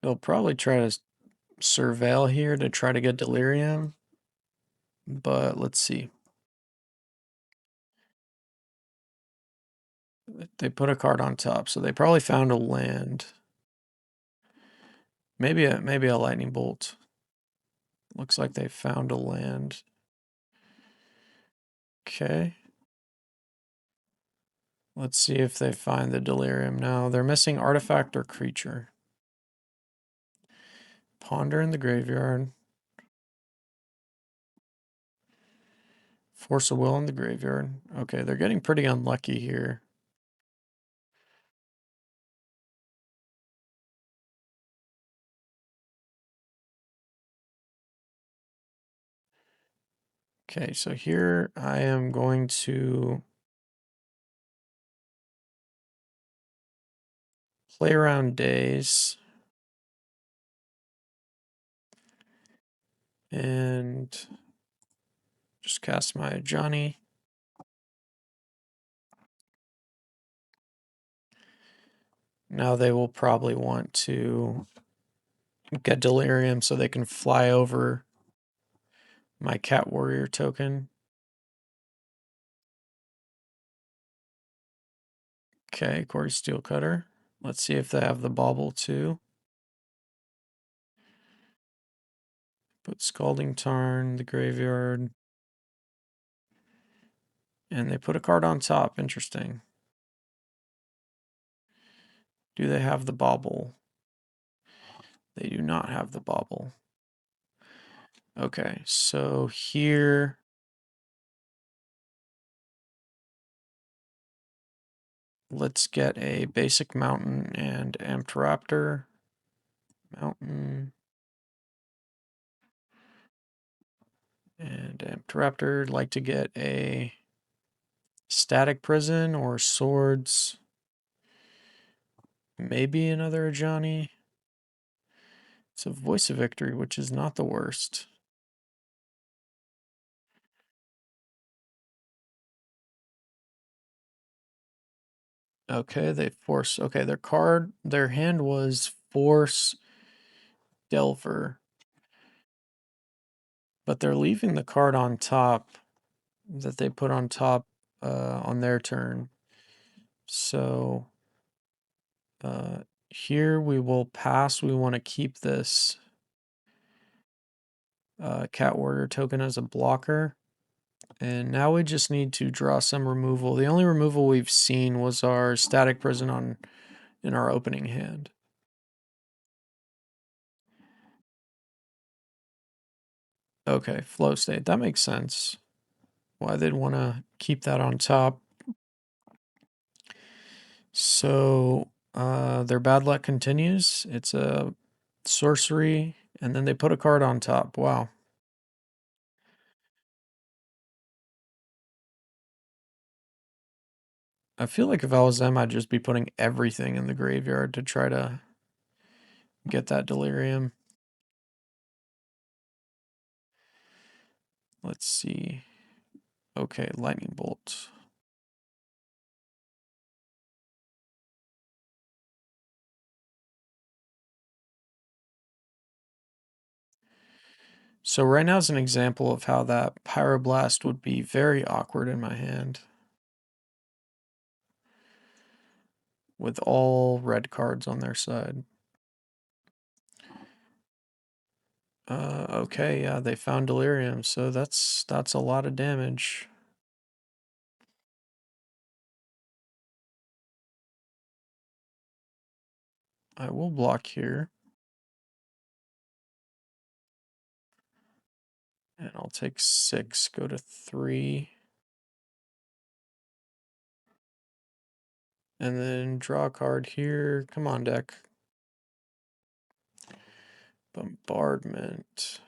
They'll probably try to surveil here to try to get Delirium, but let's see. They put a card on top, so they probably found a land. Maybe a lightning bolt. Looks like they found a land. Okay. Let's see if they find the Delirium now. They're missing artifact or creature. Ponder in the graveyard. Force of Will in the graveyard. Okay, they're getting pretty unlucky here. Okay, so here I am going to play around Days. And just cast my Johnny. Now they will probably want to get Delirium so they can fly over my Cat Warrior token. Okay, Corey Steelcutter. Let's see if they have the bauble too. Put Scalding Tarn in the graveyard. And they put a card on top. Interesting. Do they have the bauble? They do not have the bauble. Okay, so here let's get a basic mountain and Amped Raptor. Mountain. And Amped Raptor, like to get a Static Prison or Swords. Maybe another Ajani. It's a Voice of Victory, which is not the worst. Okay, they force. Okay, their hand was Force Delver. But they're leaving the card on top that they put on top on their turn. So here we will pass. We want to keep this Cat Warrior token as a blocker. And now we just need to draw some removal. The only removal we've seen was our Static Prison in our opening hand. Okay, flow state. That makes sense. Why they'd want to keep that on top. So their bad luck continues. It's a sorcery, and then they put a card on top. Wow. I feel like if I was them, I'd just be putting everything in the graveyard to try to get that Delirium. Let's see. Okay, Lightning Bolt. So right now is an example of how that Pyroblast would be very awkward in my hand. With all red cards on their side. Okay, yeah, they found Delirium, so that's a lot of damage. I will block here. And I'll take 6, go to 3. And then draw a card here. Come on, deck. Bombardment.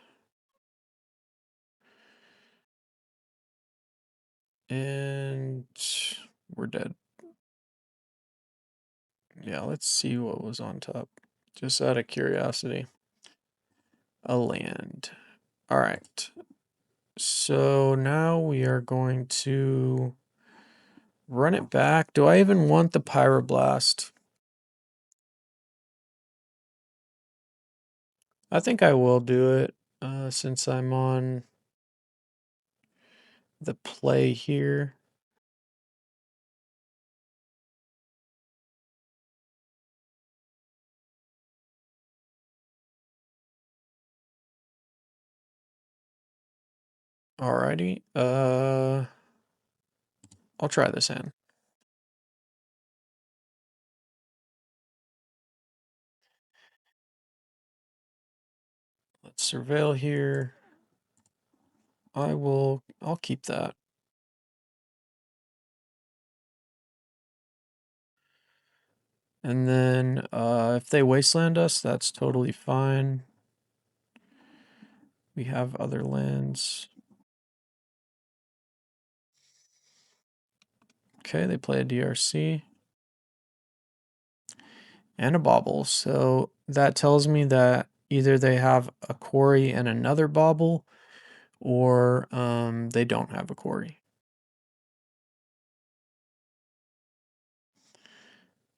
And we're dead. Yeah, let's see what was on top. Just out of curiosity. A land. All right. So now we are going to run it back. Do I even want the Pyroblast? I think I will do it since I'm on the play here. Alrighty. I'll try this hand. Let's surveil here. I'll keep that. And then if they wasteland us, that's totally fine. We have other lands. Okay, they play a DRC. And a bauble. So that tells me that either they have a quarry and another bauble, or they don't have a quarry.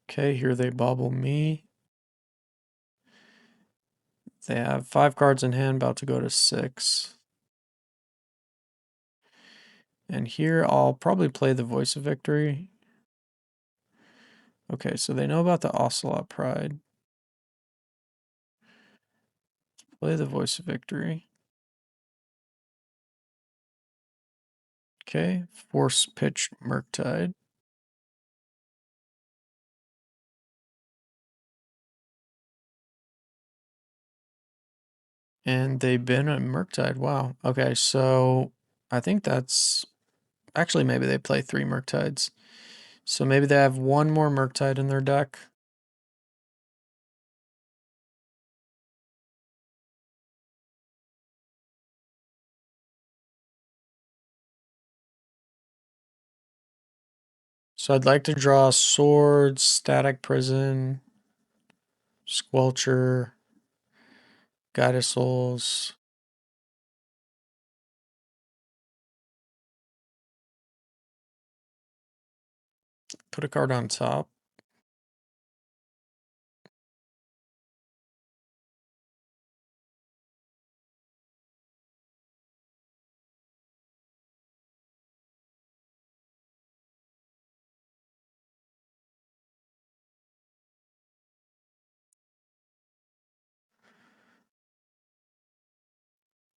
Okay, here they bauble me. They have 5 cards in hand, about to go to 6. And here I'll probably play the Voice of Victory. Okay, so they know about the Ocelot Pride. Play the Voice of Victory. Okay, Force Pitched Murktide. And they bin a Murktide. Wow. Okay, so I think that's actually maybe they play 3 Murktides. So maybe they have 1 more Murktide in their deck. So I'd like to draw Swords, Static Prison, Squelcher, Guide of Souls. Put a card on top.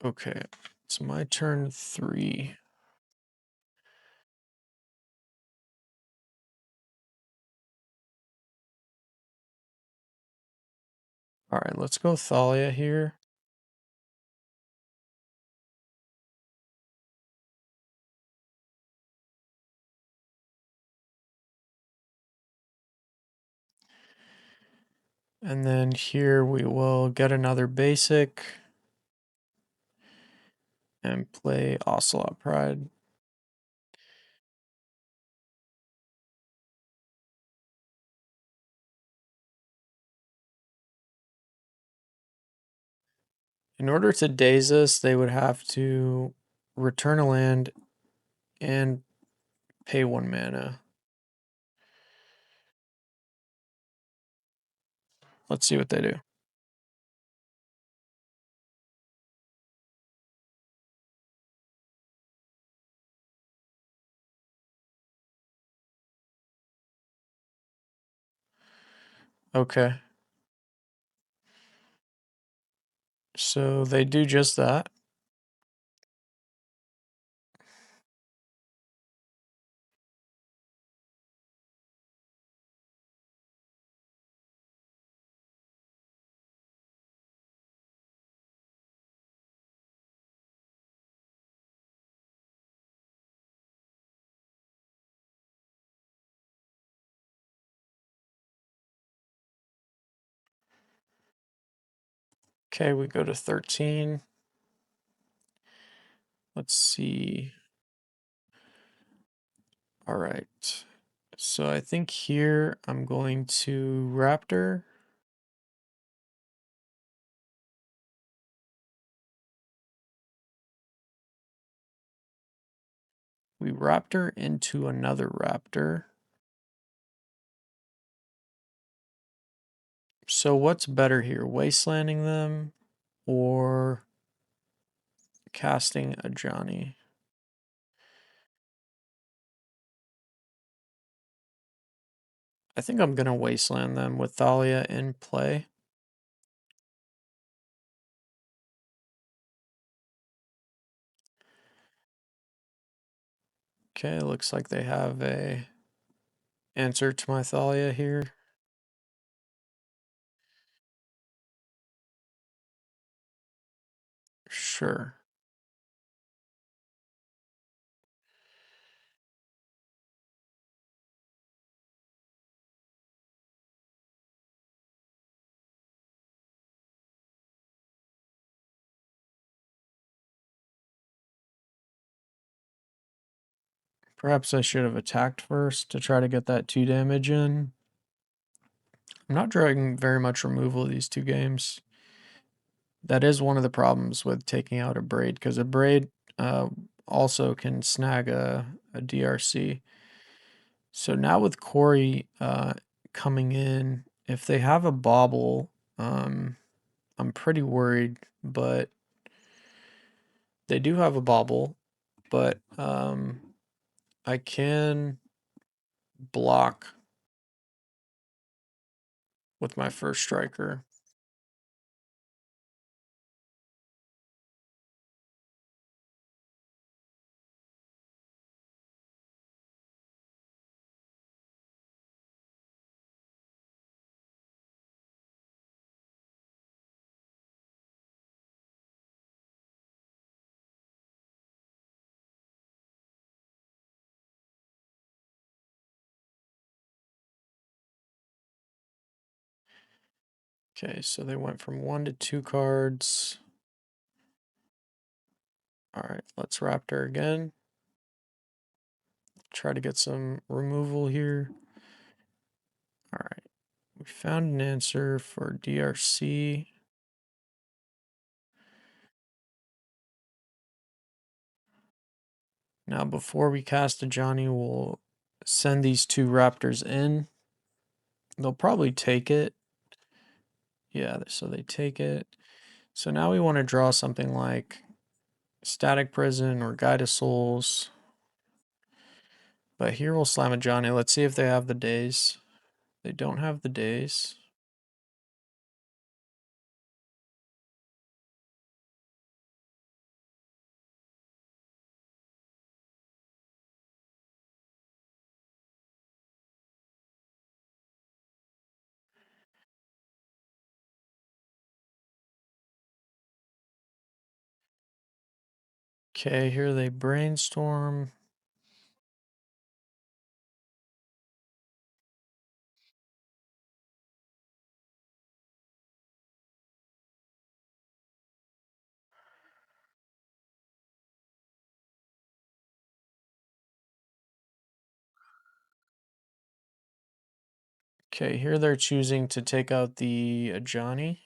Okay, it's my turn 3. All right, let's go Thalia here. And then here we will get another basic and play Ocelot Pride. In order to daze us, they would have to return a land and pay 1 mana. Let's see what they do. Okay. So they do just that. Okay, we go to 13. Let's see. All right. So I think here I'm going to Raptor. We Raptor into another Raptor. So what's better here, wastelanding them or casting a Johnny? I think I'm gonna wasteland them with Thalia in play. Okay, looks like they have a answer to my Thalia here. Sure. Perhaps I should have attacked first to try to get that 2 damage in. I'm not drawing very much removal these 2 games. That is one of the problems with taking out a Braid, because a Braid also can snag a DRC. So now with Corey coming in, if they have a Bobble, I'm pretty worried, but they do have a Bobble, but I can block with my first striker. Okay, so they went from 1 to 2 cards. All right, let's Raptor again. Try to get some removal here. All right, we found an answer for DRC. Now, before we cast a Johnny, we'll send these 2 Raptors in. They'll probably take it. Yeah, so they take it. So now we want to draw something like Static Prison or Guide of Souls. But here we'll slam a Johnny. Let's see if they have the days. They don't have the days. Okay, here they brainstorm. Okay, here they're choosing to take out the Ajani.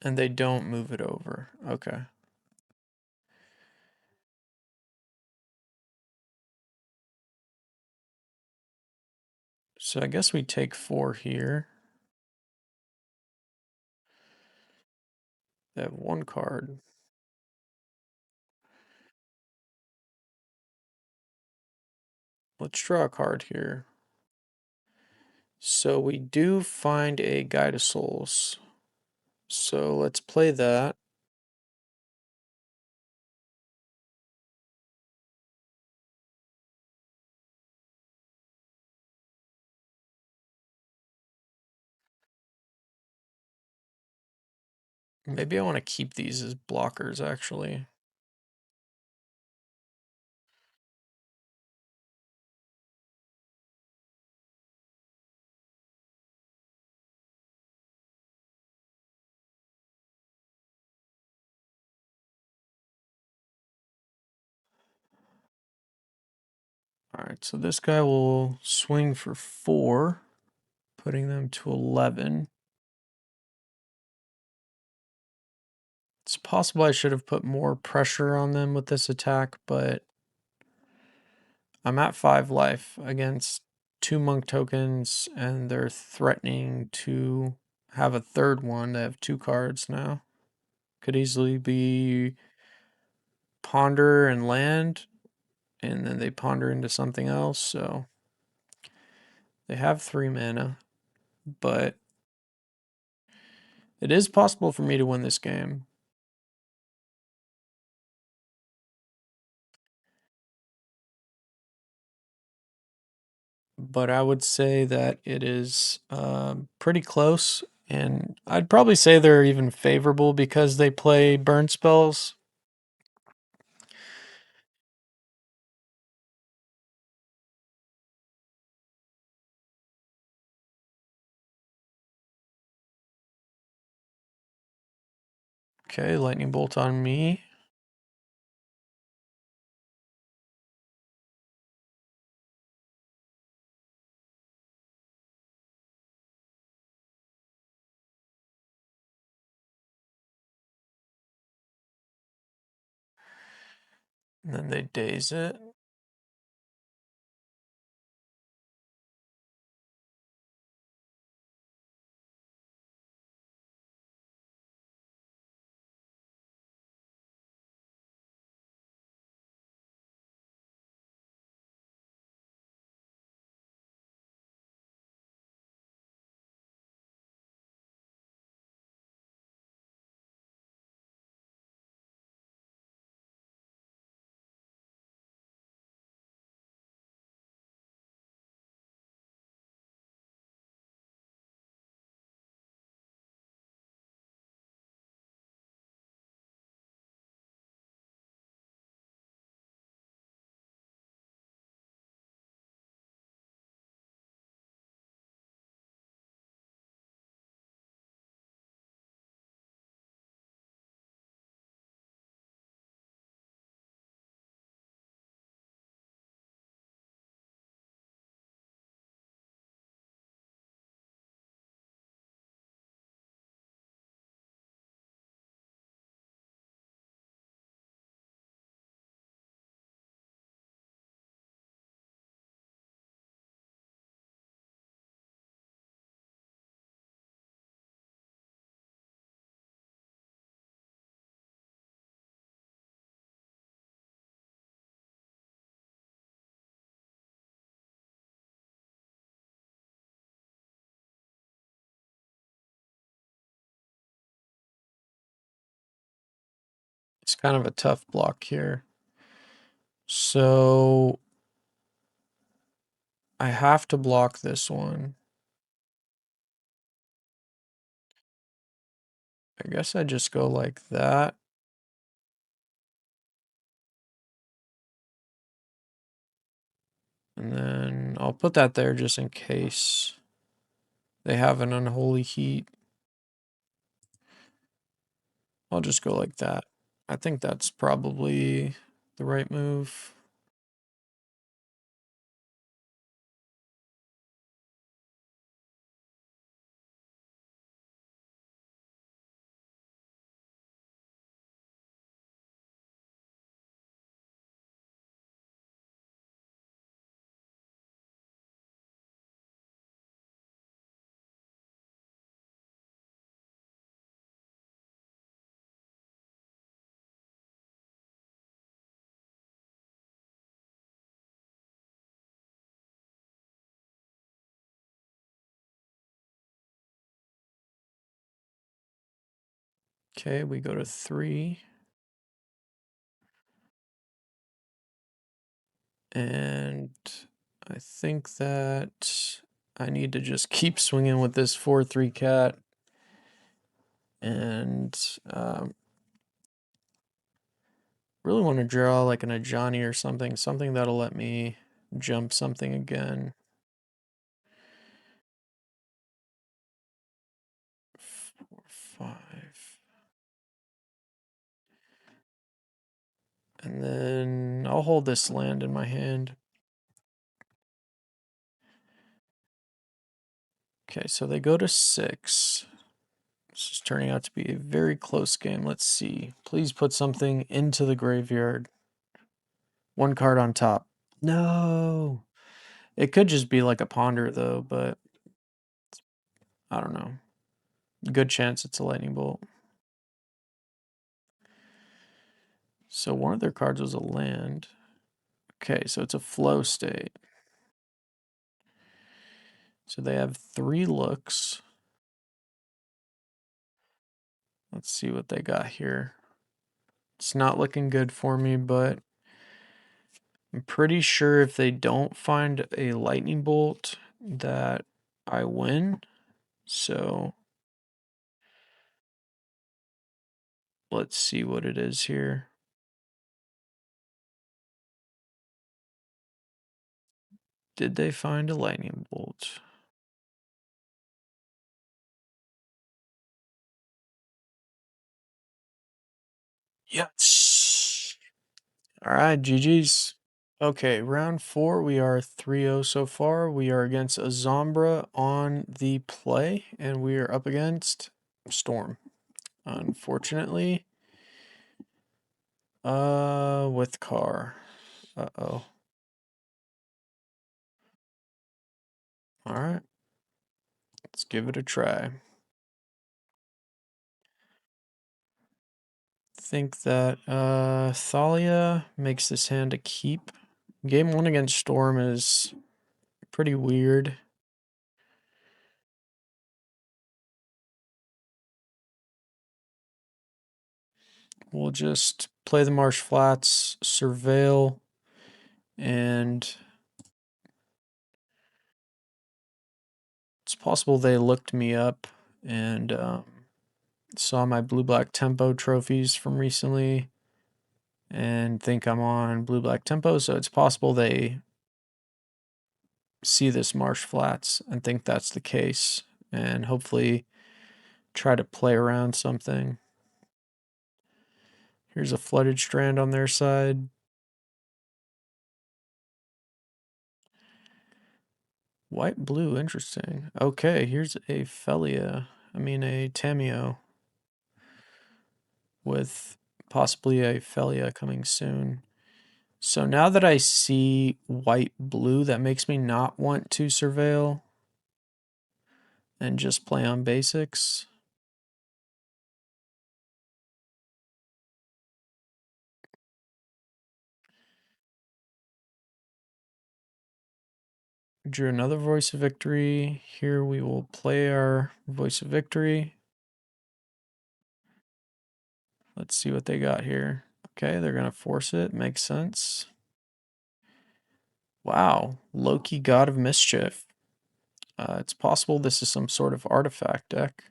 And they don't move it over. Okay. So I guess we take 4 here. They have 1 card. Let's draw a card here. So we do find a Guide of Souls. So let's play that. Maybe I want to keep these as blockers, actually. Alright, so this guy will swing for 4, putting them to 11. It's possible I should have put more pressure on them with this attack, but I'm at 5 life against 2 monk tokens, and they're threatening to have a third one. They have 2 cards now. Could easily be ponder and land, and then they ponder into something else, so they have 3 mana, but it is possible for me to win this game. But I would say that it is pretty close, and I'd probably say they're even favorable because they play burn spells. Okay, lightning bolt on me. And then they daze it. It's kind of a tough block here. So I have to block this one. I guess I just go like that. And then I'll put that there just in case they have an unholy heat. I'll just go like that. I think that's probably the right move. Okay, we go to 3. And I think that I need to just keep swinging with this 4/3 cat. And really want to draw like an Ajani or something that'll let me jump something again. 4, 5. And then I'll hold this land in my hand. Okay, so they go to 6. This is turning out to be a very close game. Let's see. Please put something into the graveyard. 1 card on top. No! It could just be like a ponder though, but I don't know. Good chance it's a lightning bolt. So one of their cards was a land. Okay, so it's a flow state. So they have 3 looks. Let's see what they got here. It's not looking good for me, but I'm pretty sure if they don't find a lightning bolt that I win. So let's see what it is here. Did they find a lightning bolt? Yes. All right, GG's. Okay, round 4, we are 3-0 so far. We are against a Zombra on the play, and we are up against Storm. Unfortunately, with Car. Uh-oh. All right, let's give it a try. Think that Thalia makes this hand a keep. Game 1 against Storm is pretty weird. We'll just play the Marsh Flats, Surveil, and it's possible they looked me up and saw my blue-black tempo trophies from recently and think I'm on blue-black tempo, so it's possible they see this Marsh Flats and think that's the case and hopefully try to play around something. Here's a Flooded Strand on their side. White, blue, interesting. Okay, here's a a Tamiyo with possibly a Felia coming soon. So now that I see white, blue, that makes me not want to Surveil and just play on basics. Drew another Voice of Victory. Here we will play our Voice of Victory. Let's see what they got here. Okay, they're going to force it. Makes sense. Wow, Loki, God of Mischief. It's possible this is some sort of artifact deck.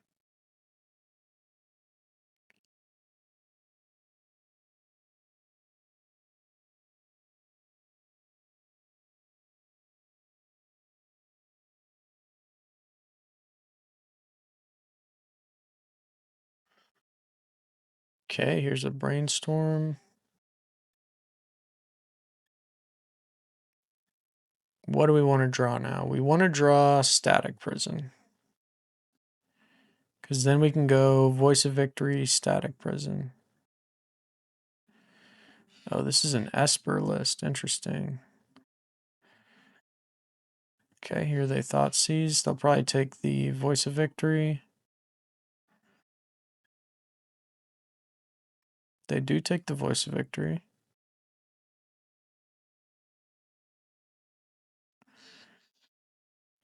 Okay, here's a Brainstorm. What do we want to draw now? We want to draw Static Prison. Because then we can go Voice of Victory, Static Prison. Oh, this is an Esper list. Interesting. Okay, here they Thoughtseize. They'll probably take the Voice of Victory. They do take the Voice of Victory.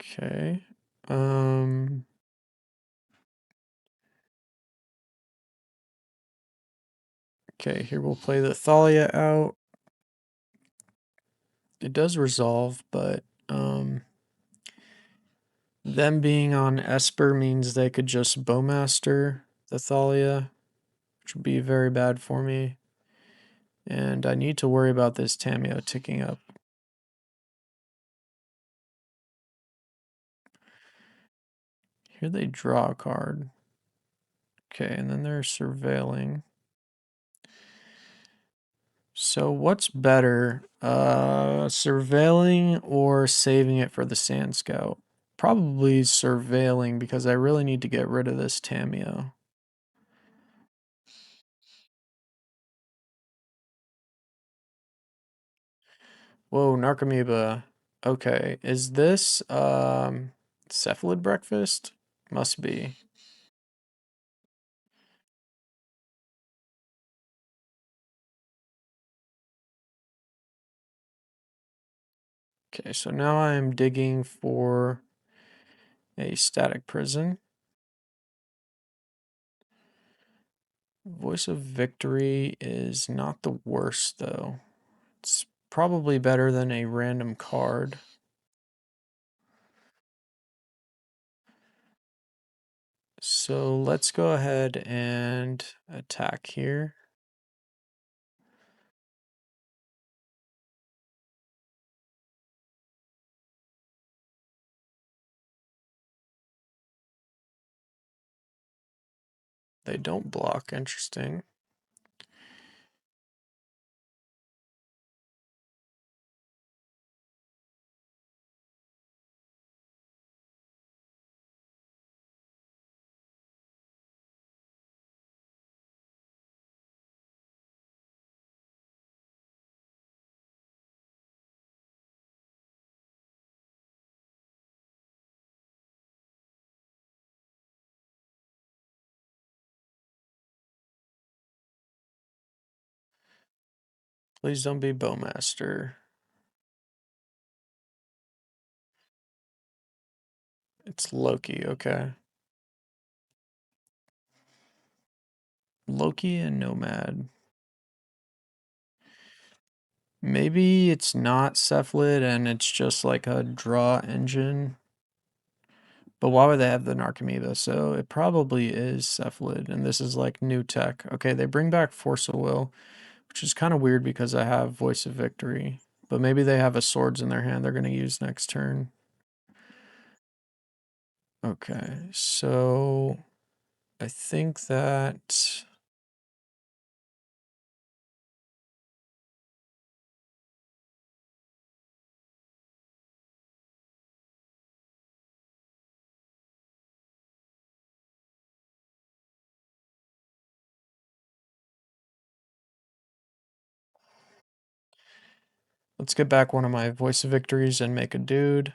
Okay. Okay, here we'll play the Thalia out. It does resolve, but them being on Esper means they could just Bowmaster the Thalia, which would be very bad for me. And I need to worry about this Tamiyo ticking up. Here they draw a card. Okay, and then they're surveilling. So what's better, surveilling or saving it for the Sand Scout? probably surveilling because I really need to get rid of this Tameo. Whoa, Narcomoeba. Okay, is this Cephalid breakfast? Must be. Okay, so now I'm digging for a static prison. Voice of Victory is not the worst though. It's probably better than a random card. So let's go ahead and attack here. They don't block, interesting. Please don't be Bowmaster. It's Loki, okay. Loki and Nomad. Maybe it's not Cephalid and it's just like a draw engine. But why would they have the Narcomoeba? So it probably is Cephalid, and this is like new tech. Okay, they bring back Force of Will, which is kind of weird because I have Voice of Victory. But maybe they have a swords in their hand they're going to use next turn. Okay, so I think that let's get back one of my Voice of Victories and make a dude.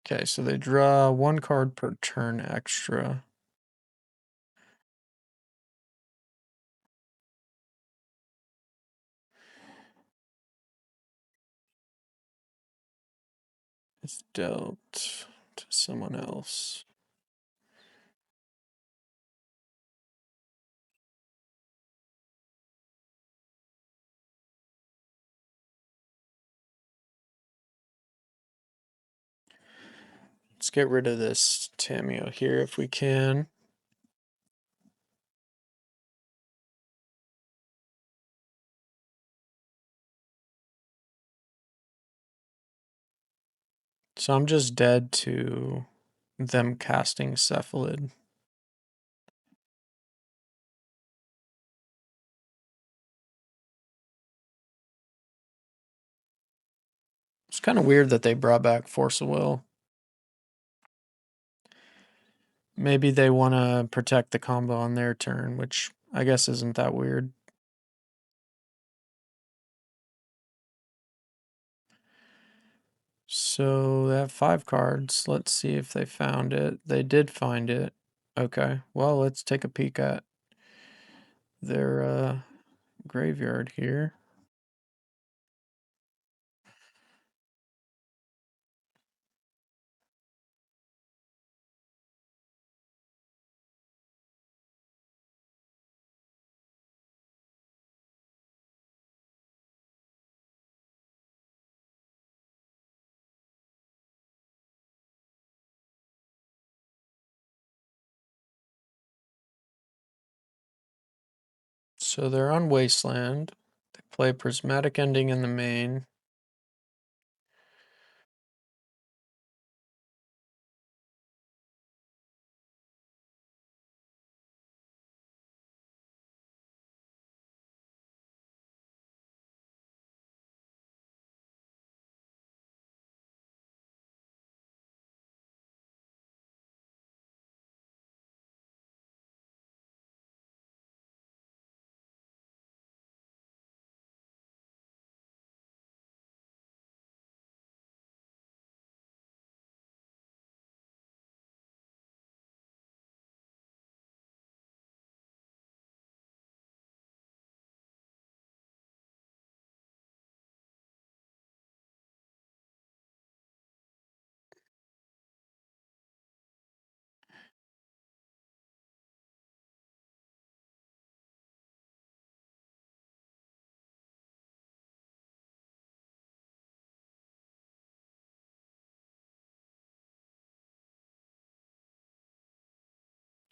Okay, so they draw one card per turn extra. It's dealt to someone else. Let's get rid of this Tameo here if we can. So I'm just dead to them casting Cephalid. It's kind of weird that they brought back Force of Will. Maybe they want to protect the combo on their turn, which I guess isn't that weird. So they have 5 cards. Let's see if they found it. They did find it. Okay, well, let's take a peek at their graveyard here. So they're on Wasteland. They play Prismatic Ending in the main.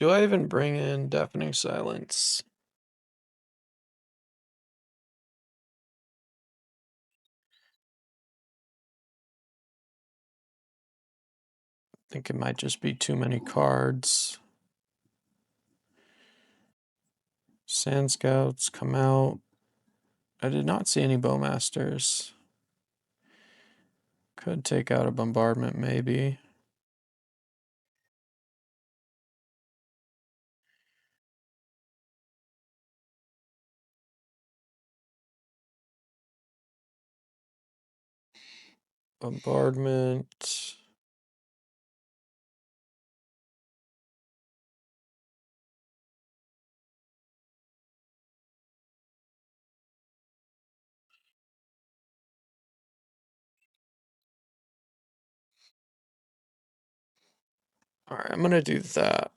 Do I even bring in Deafening Silence? I think it might just be too many cards. Sand Scouts come out. I did not see any Bowmasters. Could take out a Bombardment, maybe. Bombardment. All right, I'm gonna do that.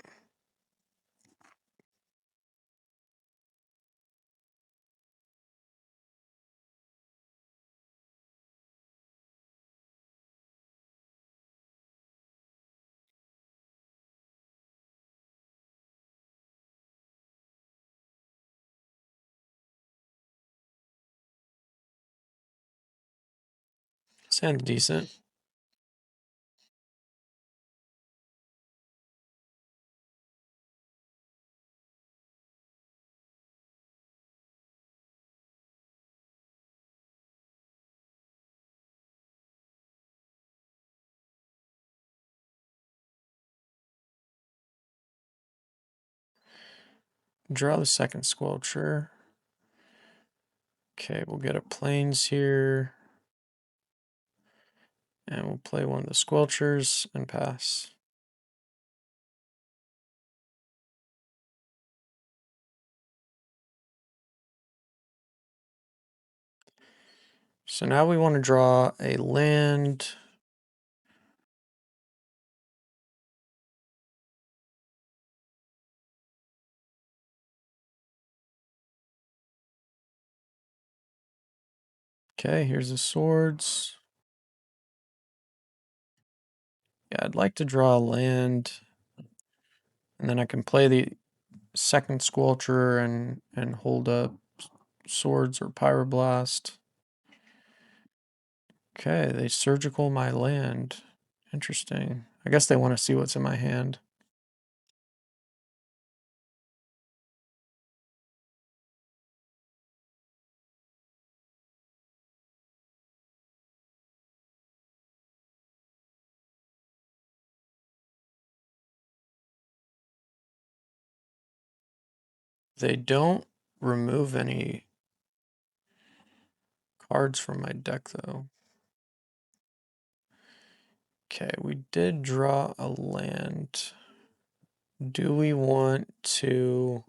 Sounds decent. Draw the second Squelcher. Okay, we'll get a Plains here. And we'll play one of the Squelchers and pass. So now we want to draw a land. Okay, here's the swords. Yeah, I'd like to draw a land. And then I can play the second Squelcher and hold up swords or Pyroblast. Okay, they surgical my land. Interesting. I guess they want to see what's in my hand. They don't remove any cards from my deck, though. Okay, we did draw a land. Do we want to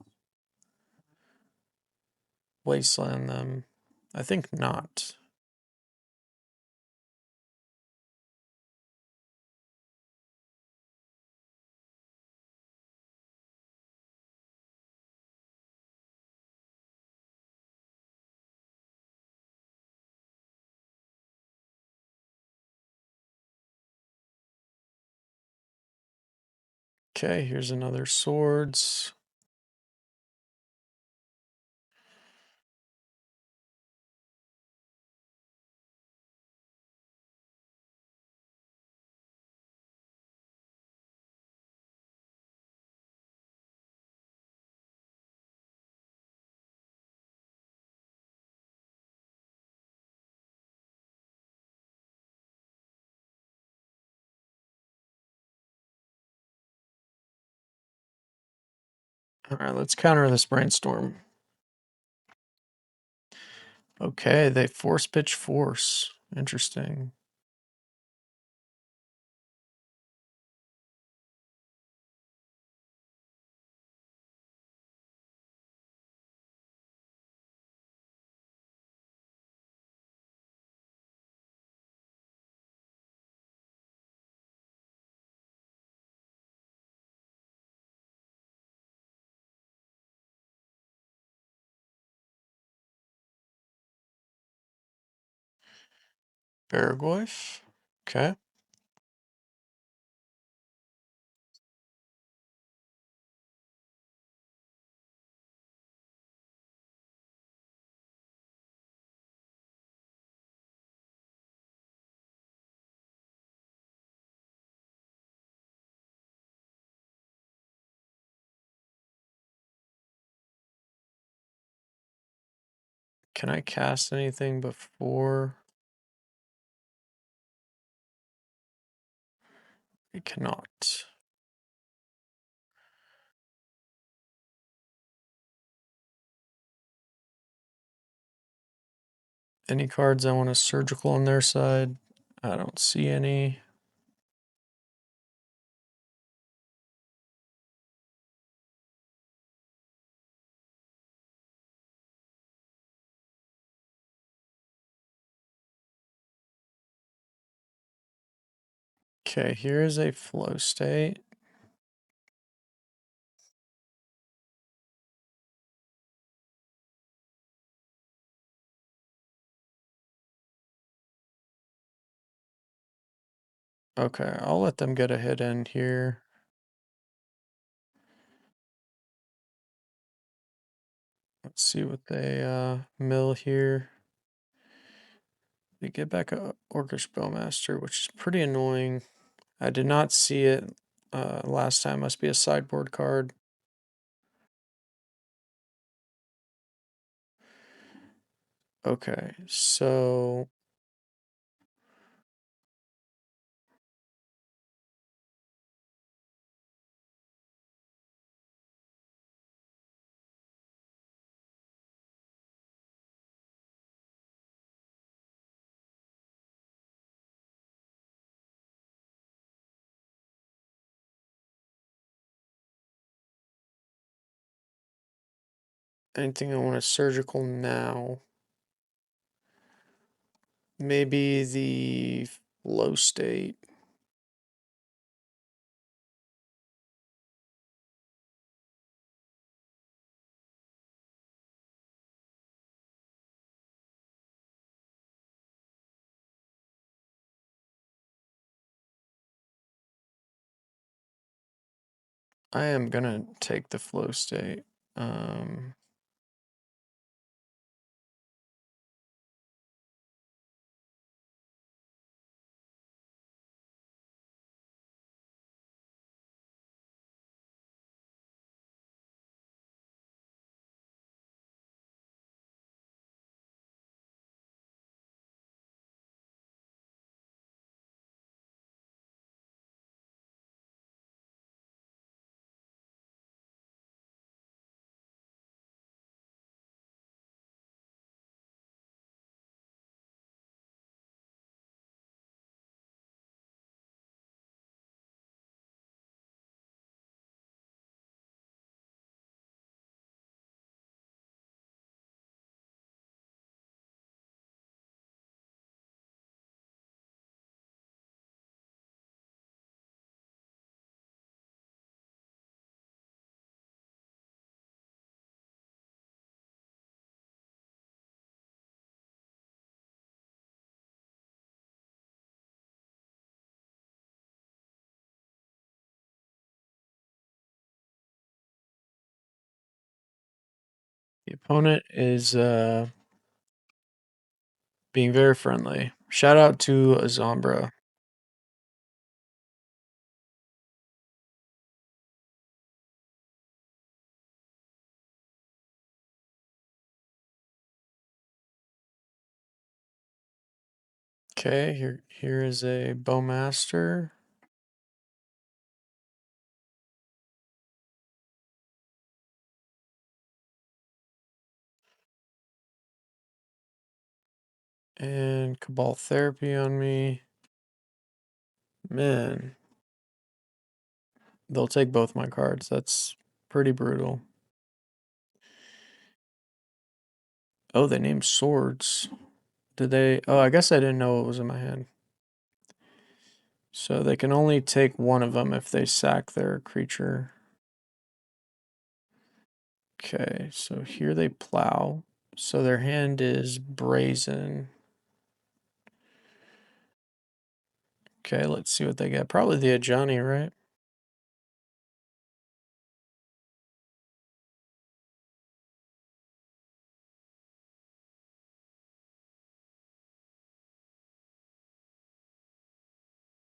wasteland them? I think not. Okay, here's another swords. All right, let's counter this brainstorm. Okay, they force pitch force. Interesting. Paraguay. Okay. Can I cast anything before? I cannot. Any cards I want to surgical on their side? I don't see any. Okay, here is a flow state. Okay, I'll let them get a hit in here. Let's see what they mill here. They get back a Orcish Bowmaster, which is pretty annoying. I did not see it last time. Must be a sideboard card. Okay, so anything I want to surgical now? Maybe the flow state. I am gonna take the flow state. Um, the opponent is being very friendly. Shout out to Azombra. Okay, here is a Bowmaster. And Cabal Therapy on me. Man, they'll take both my cards. That's pretty brutal. Oh, they named swords. Did they? Oh, I guess I didn't know what was in my hand. So they can only take one of them if they sack their creature. Okay, so here they plow. So their hand is brazen. Okay, let's see what they get. Probably the Ajani, right?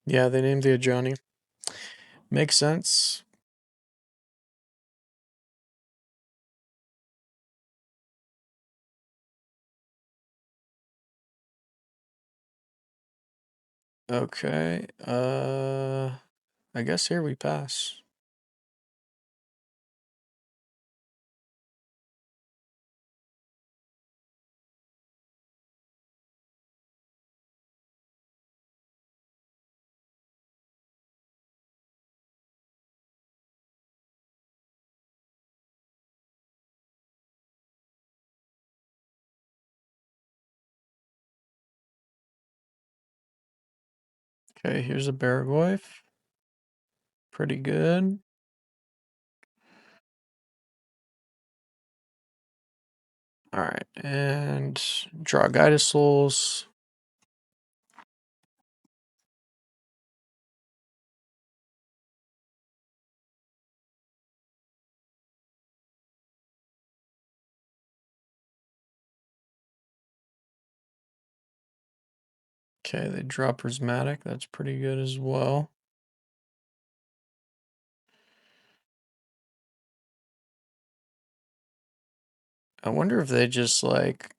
Yeah, they named the Ajani. Makes sense. Okay, I guess here we pass. Okay, here's a Baraglyph. Pretty good. Alright, and draw Guided Souls. Okay, they draw Prismatic. That's pretty good as well. I wonder if they just like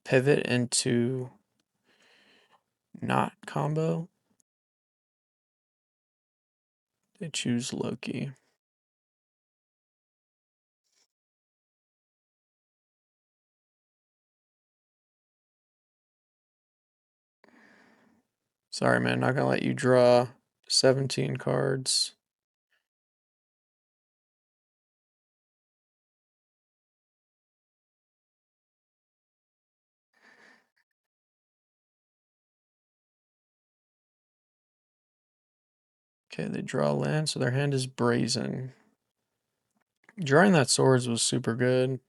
pivot into not combo. They choose Loki. Sorry, man, not gonna let you draw 17 cards. Okay, they draw land, so their hand is brazen. Drawing that swords was super good.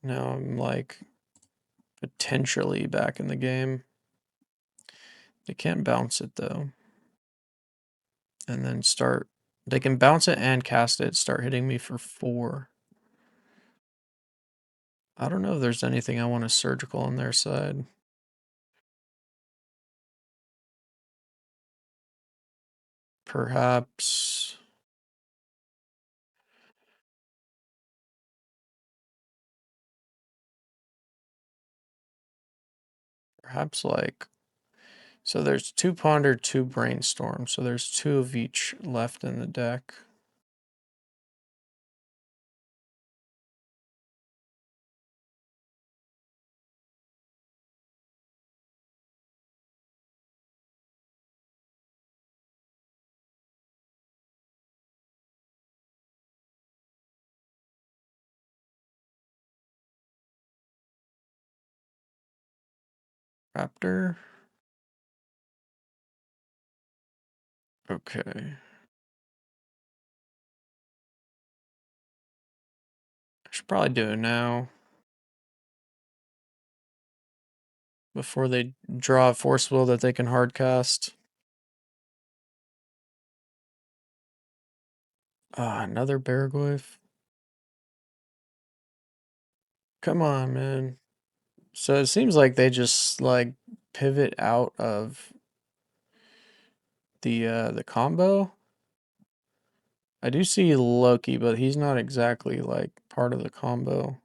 Now I'm like potentially back in the game. They can't bounce it though. And then start. They can bounce it and cast it, start hitting me for 4. I don't know if there's anything I want to surgical on their side. Perhaps. Perhaps like. So there's 2 Ponder, 2 Brainstorm. So there's 2 of each left in the deck. Raptor. Okay. I should probably do it now. Before they draw a Force Will that they can hardcast. Ah, another Baraglyph. Come on, man. So it seems like they just like pivot out of the combo. I do see Loki, but he's not exactly like part of the combo.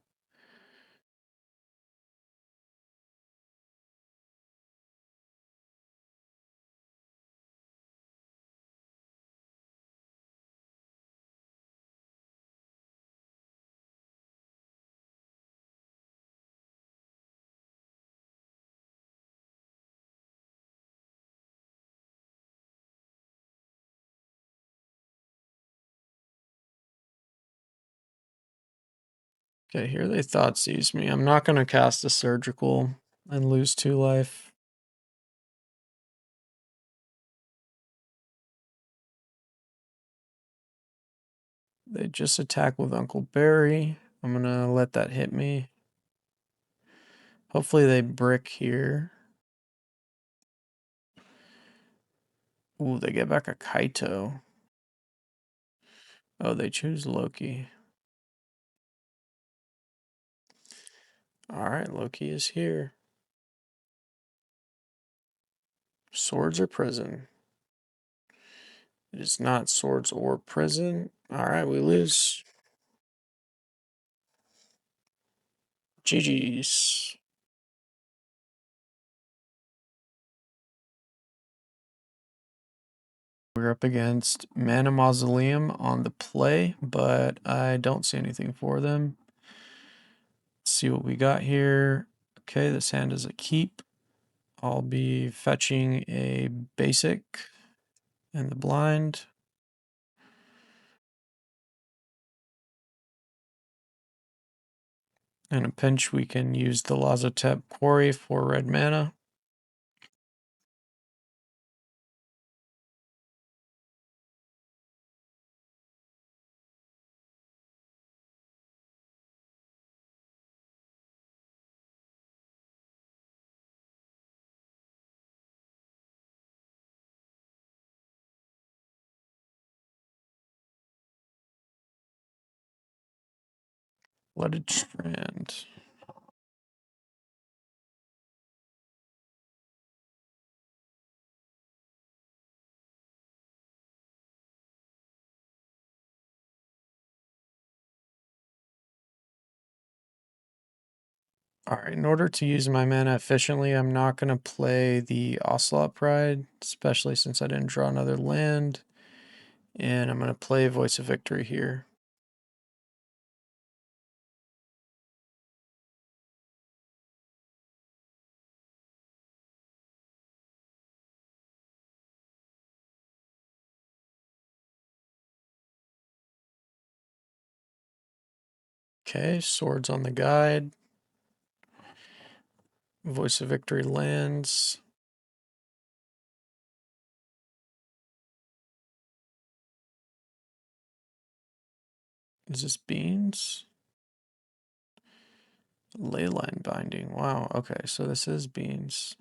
Okay, here they thought seize me. I'm not gonna cast a surgical and lose 2 life. They just attack with Uncle Barry. I'm gonna let that hit me. Hopefully they brick here. Ooh, they get back a Kaito. Oh, they choose Loki. Alright, Loki is here. Swords or prison? It is not swords or prison. Alright, we lose. GG's. We're up against Mana Mausoleum on the play, but I don't see anything for them. Let's see what we got here. Okay, this hand is a keep. I'll be fetching a basic in the blind. In a pinch, we can use the Lazotep Quarry for red mana. Flooded Strand. Alright, in order to use my mana efficiently, I'm not going to play the Ocelot Pride, especially since I didn't draw another land. And I'm going to play Voice of Victory here. Okay, Swords on the Guide. Voice of Victory lands. Is this Beans? Leyline Binding. Wow, okay, so this is Beans.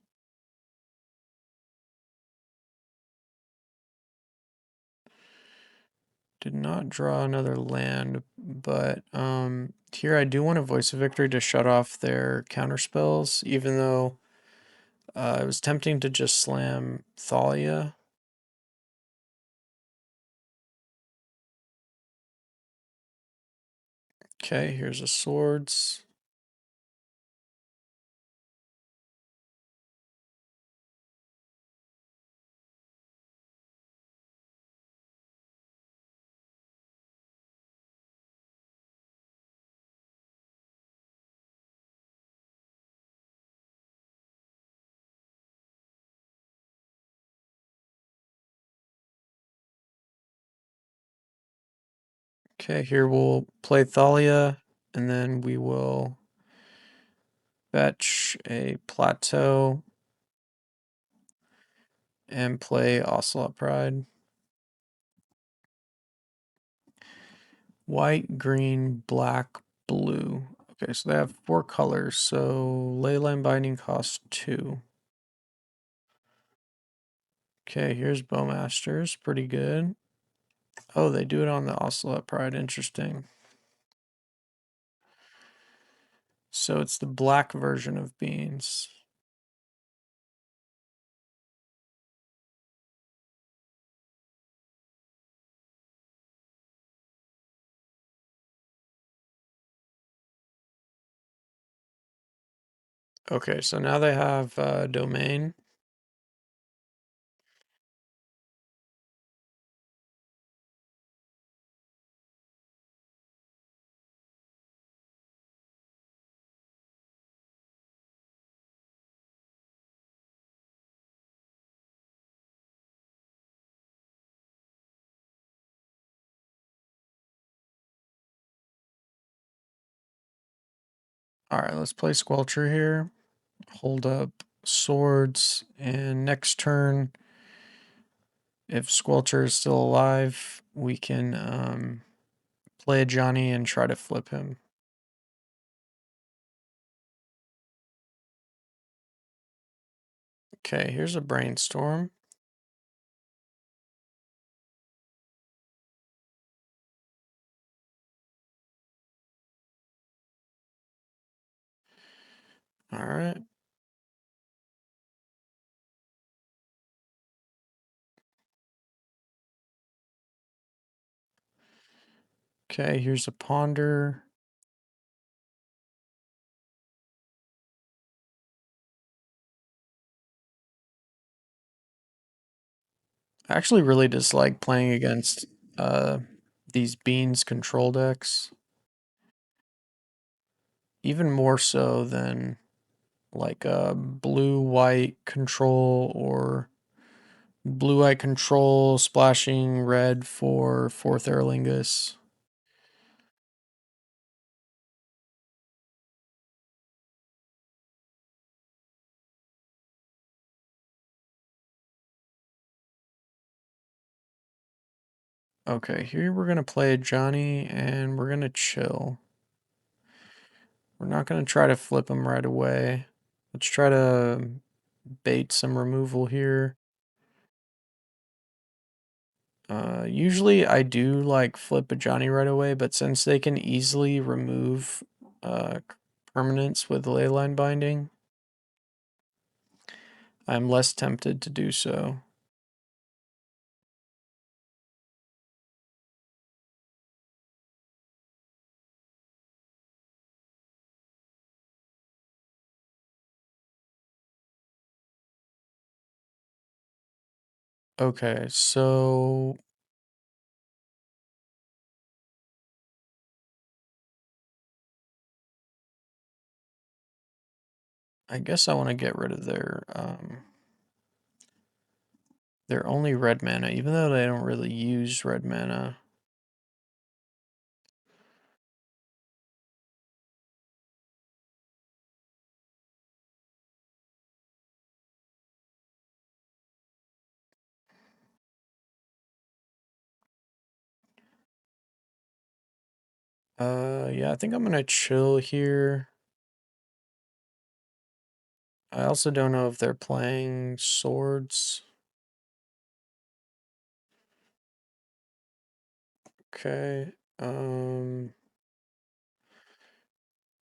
Did not draw another land, but here I do want a Voice of Victory to shut off their counter spells, even though it was tempting to just slam Thalia. Okay, here's a Swords. Okay, here we'll play Thalia, and then we will fetch a Plateau and play Ocelot Pride. White, green, black, blue. Okay, so they have 4 colors, so Leyline Binding costs 2. Okay, here's Bowmasters, pretty good. Oh, they do it on the Ocelot Pride, interesting. So it's the black version of Beans. Okay, so now they have Domain. All right, let's play Squelcher here. Hold up Swords, and next turn, if Squelcher is still alive, we can play a Johnny and try to flip him. Okay, here's a Brainstorm. All right. Okay, here's a Ponder. I actually really dislike playing against these beans control decks. Even more so than like a blue-white control or blue-white control splashing red for 4th Aerlingus. Okay, here we're going to play Johnny and we're going to chill. We're not going to try to flip him right away. Let's try to bait some removal here. Usually I do like flip a Johnny right away, but since they can easily remove permanents with Leyline Binding, I'm less tempted to do so. Okay, so I guess I want to get rid of their only red mana, even though they don't really use red mana. Yeah, I think I'm gonna chill here. I also don't know if they're playing swords. Okay.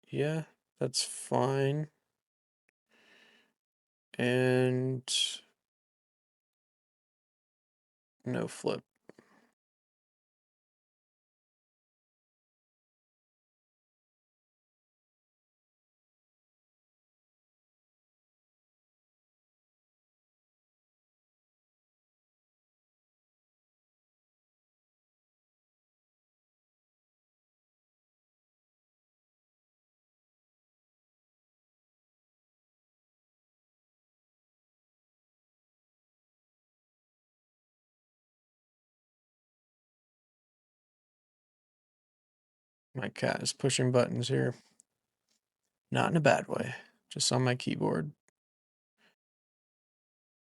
Yeah, that's fine. And no flip. My cat is pushing buttons here. Not in a bad way, just on my keyboard.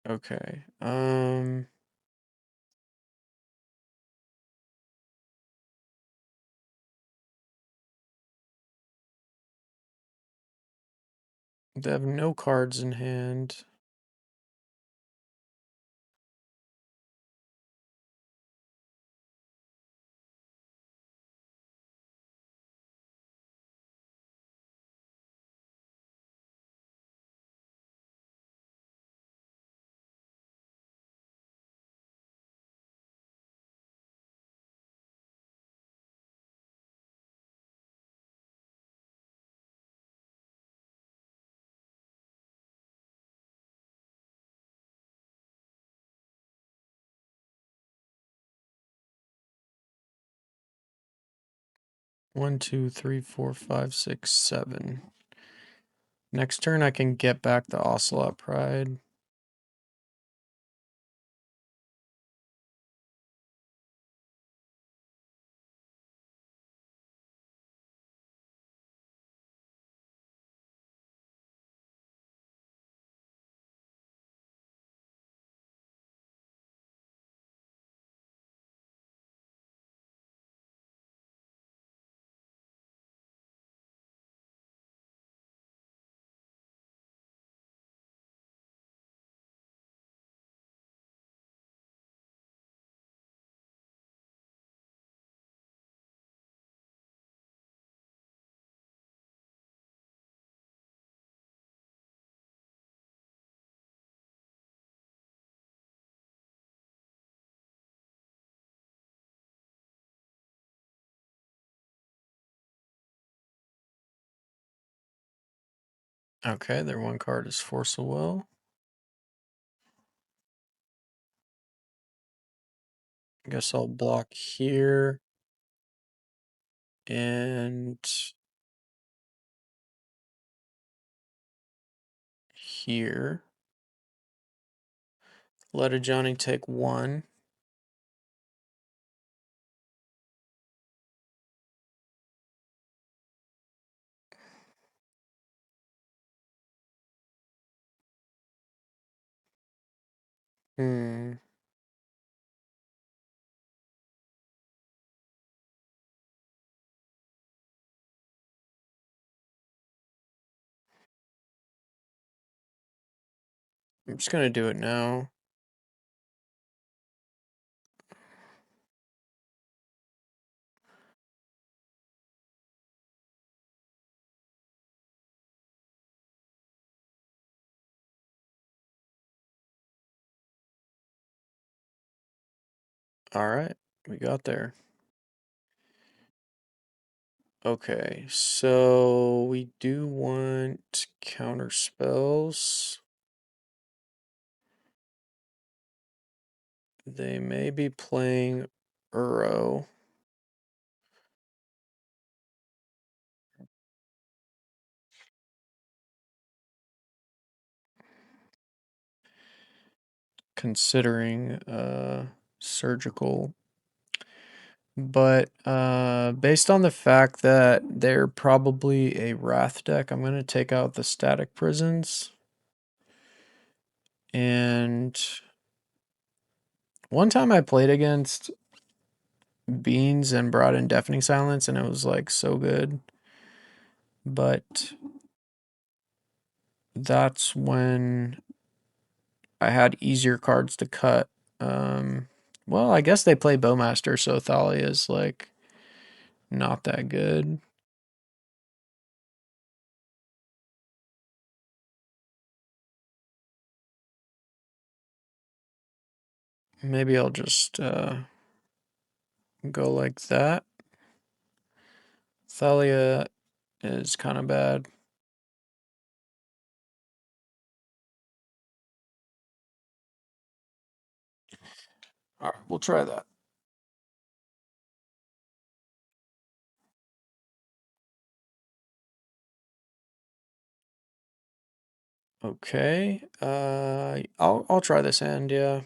Okay. They have no cards in hand. One, two, three, four, five, six, seven. Next turn I can get back the Ocelot Pride. Okay, their one card is Force of Will. I guess I'll block here and here. Let a Johnny take 1. Hmm. I'm just gonna do it now. All right, we got there. Okay, so we do want counter spells. They may be playing Uro. Considering surgical. But based on the fact that they're probably a Wrath deck, I'm going to take out the Static Prisons. And one time I played against Beans and brought in Deafening Silence, and it was like so good. But that's when I had easier cards to cut. Well, I guess they play Bowmaster, so Thalia is like not that good. Maybe I'll just go like that. Thalia is kind of bad. All right, we'll try that. Okay. I'll try this hand, yeah.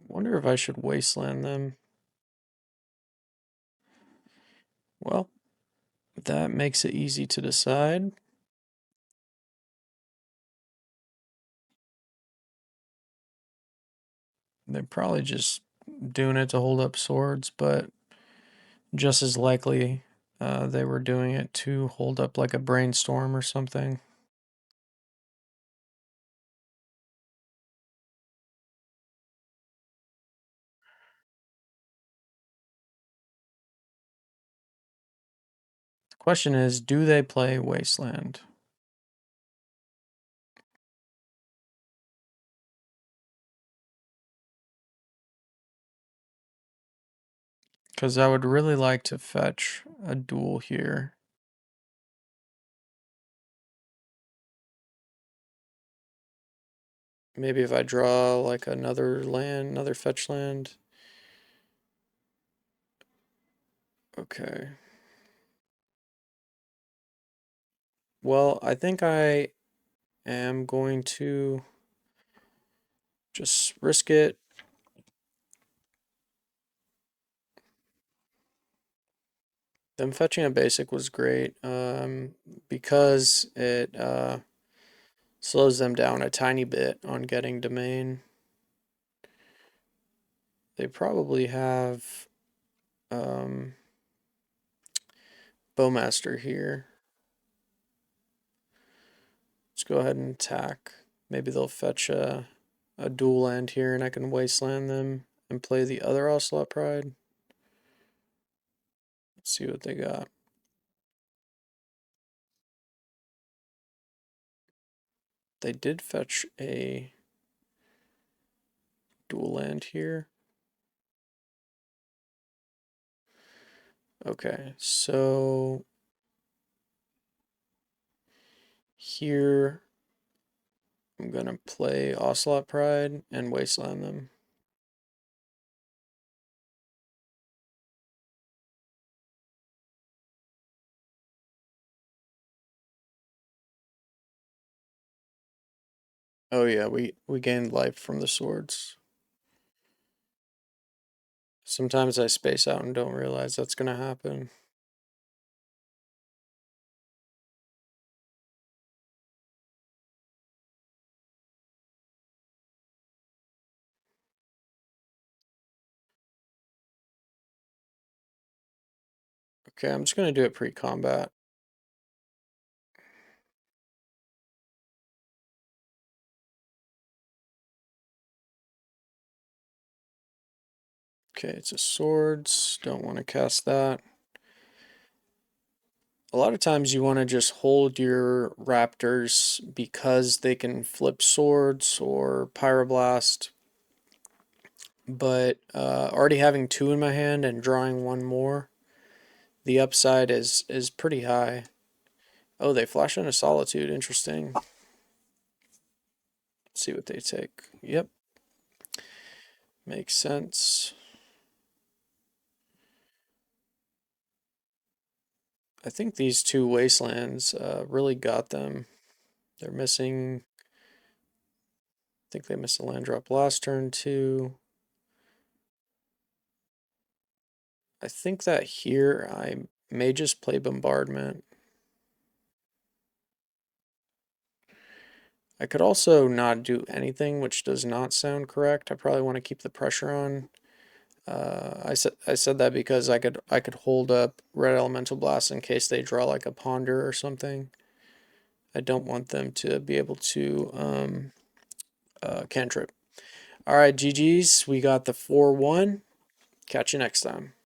Wonder if I should wasteland them. Well, that makes it easy to decide. They're probably just doing it to hold up swords, but just as likely they were doing it to hold up like a brainstorm or something. The question is, do they play Wasteland? Because I would really like to fetch a duel here. Maybe if I draw like another land, another fetch land. Okay. Well, I think I am going to just risk it. Them fetching a basic was great because it slows them down a tiny bit on getting domain. They probably have Bowmaster here. Let's go ahead and attack. Maybe they'll fetch a dual land here and I can wasteland them and play the other Ocelot Pride. Let's see what they got. They did fetch a dual land here. Okay, so here I'm gonna play Ocelot Pride and Wasteland them. Oh yeah, we gained life from the swords. Sometimes I space out and don't realize that's gonna happen. Okay, I'm just gonna do it pre-combat. Okay, it's a swords. Don't want to cast that. A lot of times you want to just hold your raptors because they can flip swords or pyroblast. But already having two in my hand and drawing one more, the upside is pretty high. Oh, they flash into Solitude. Interesting. Let's see what they take. Yep, makes sense. I think these two Wastelands really got them. They're missing. I think they missed a land drop last turn too. I think that here I may just play Bombardment. I could also not do anything, which does not sound correct. I probably want to keep the pressure on. I said that because I could hold up Red Elemental Blast in case they draw like a Ponder or something. I don't want them to be able to cantrip. All right, GG's. We got the 4-1. Catch you next time.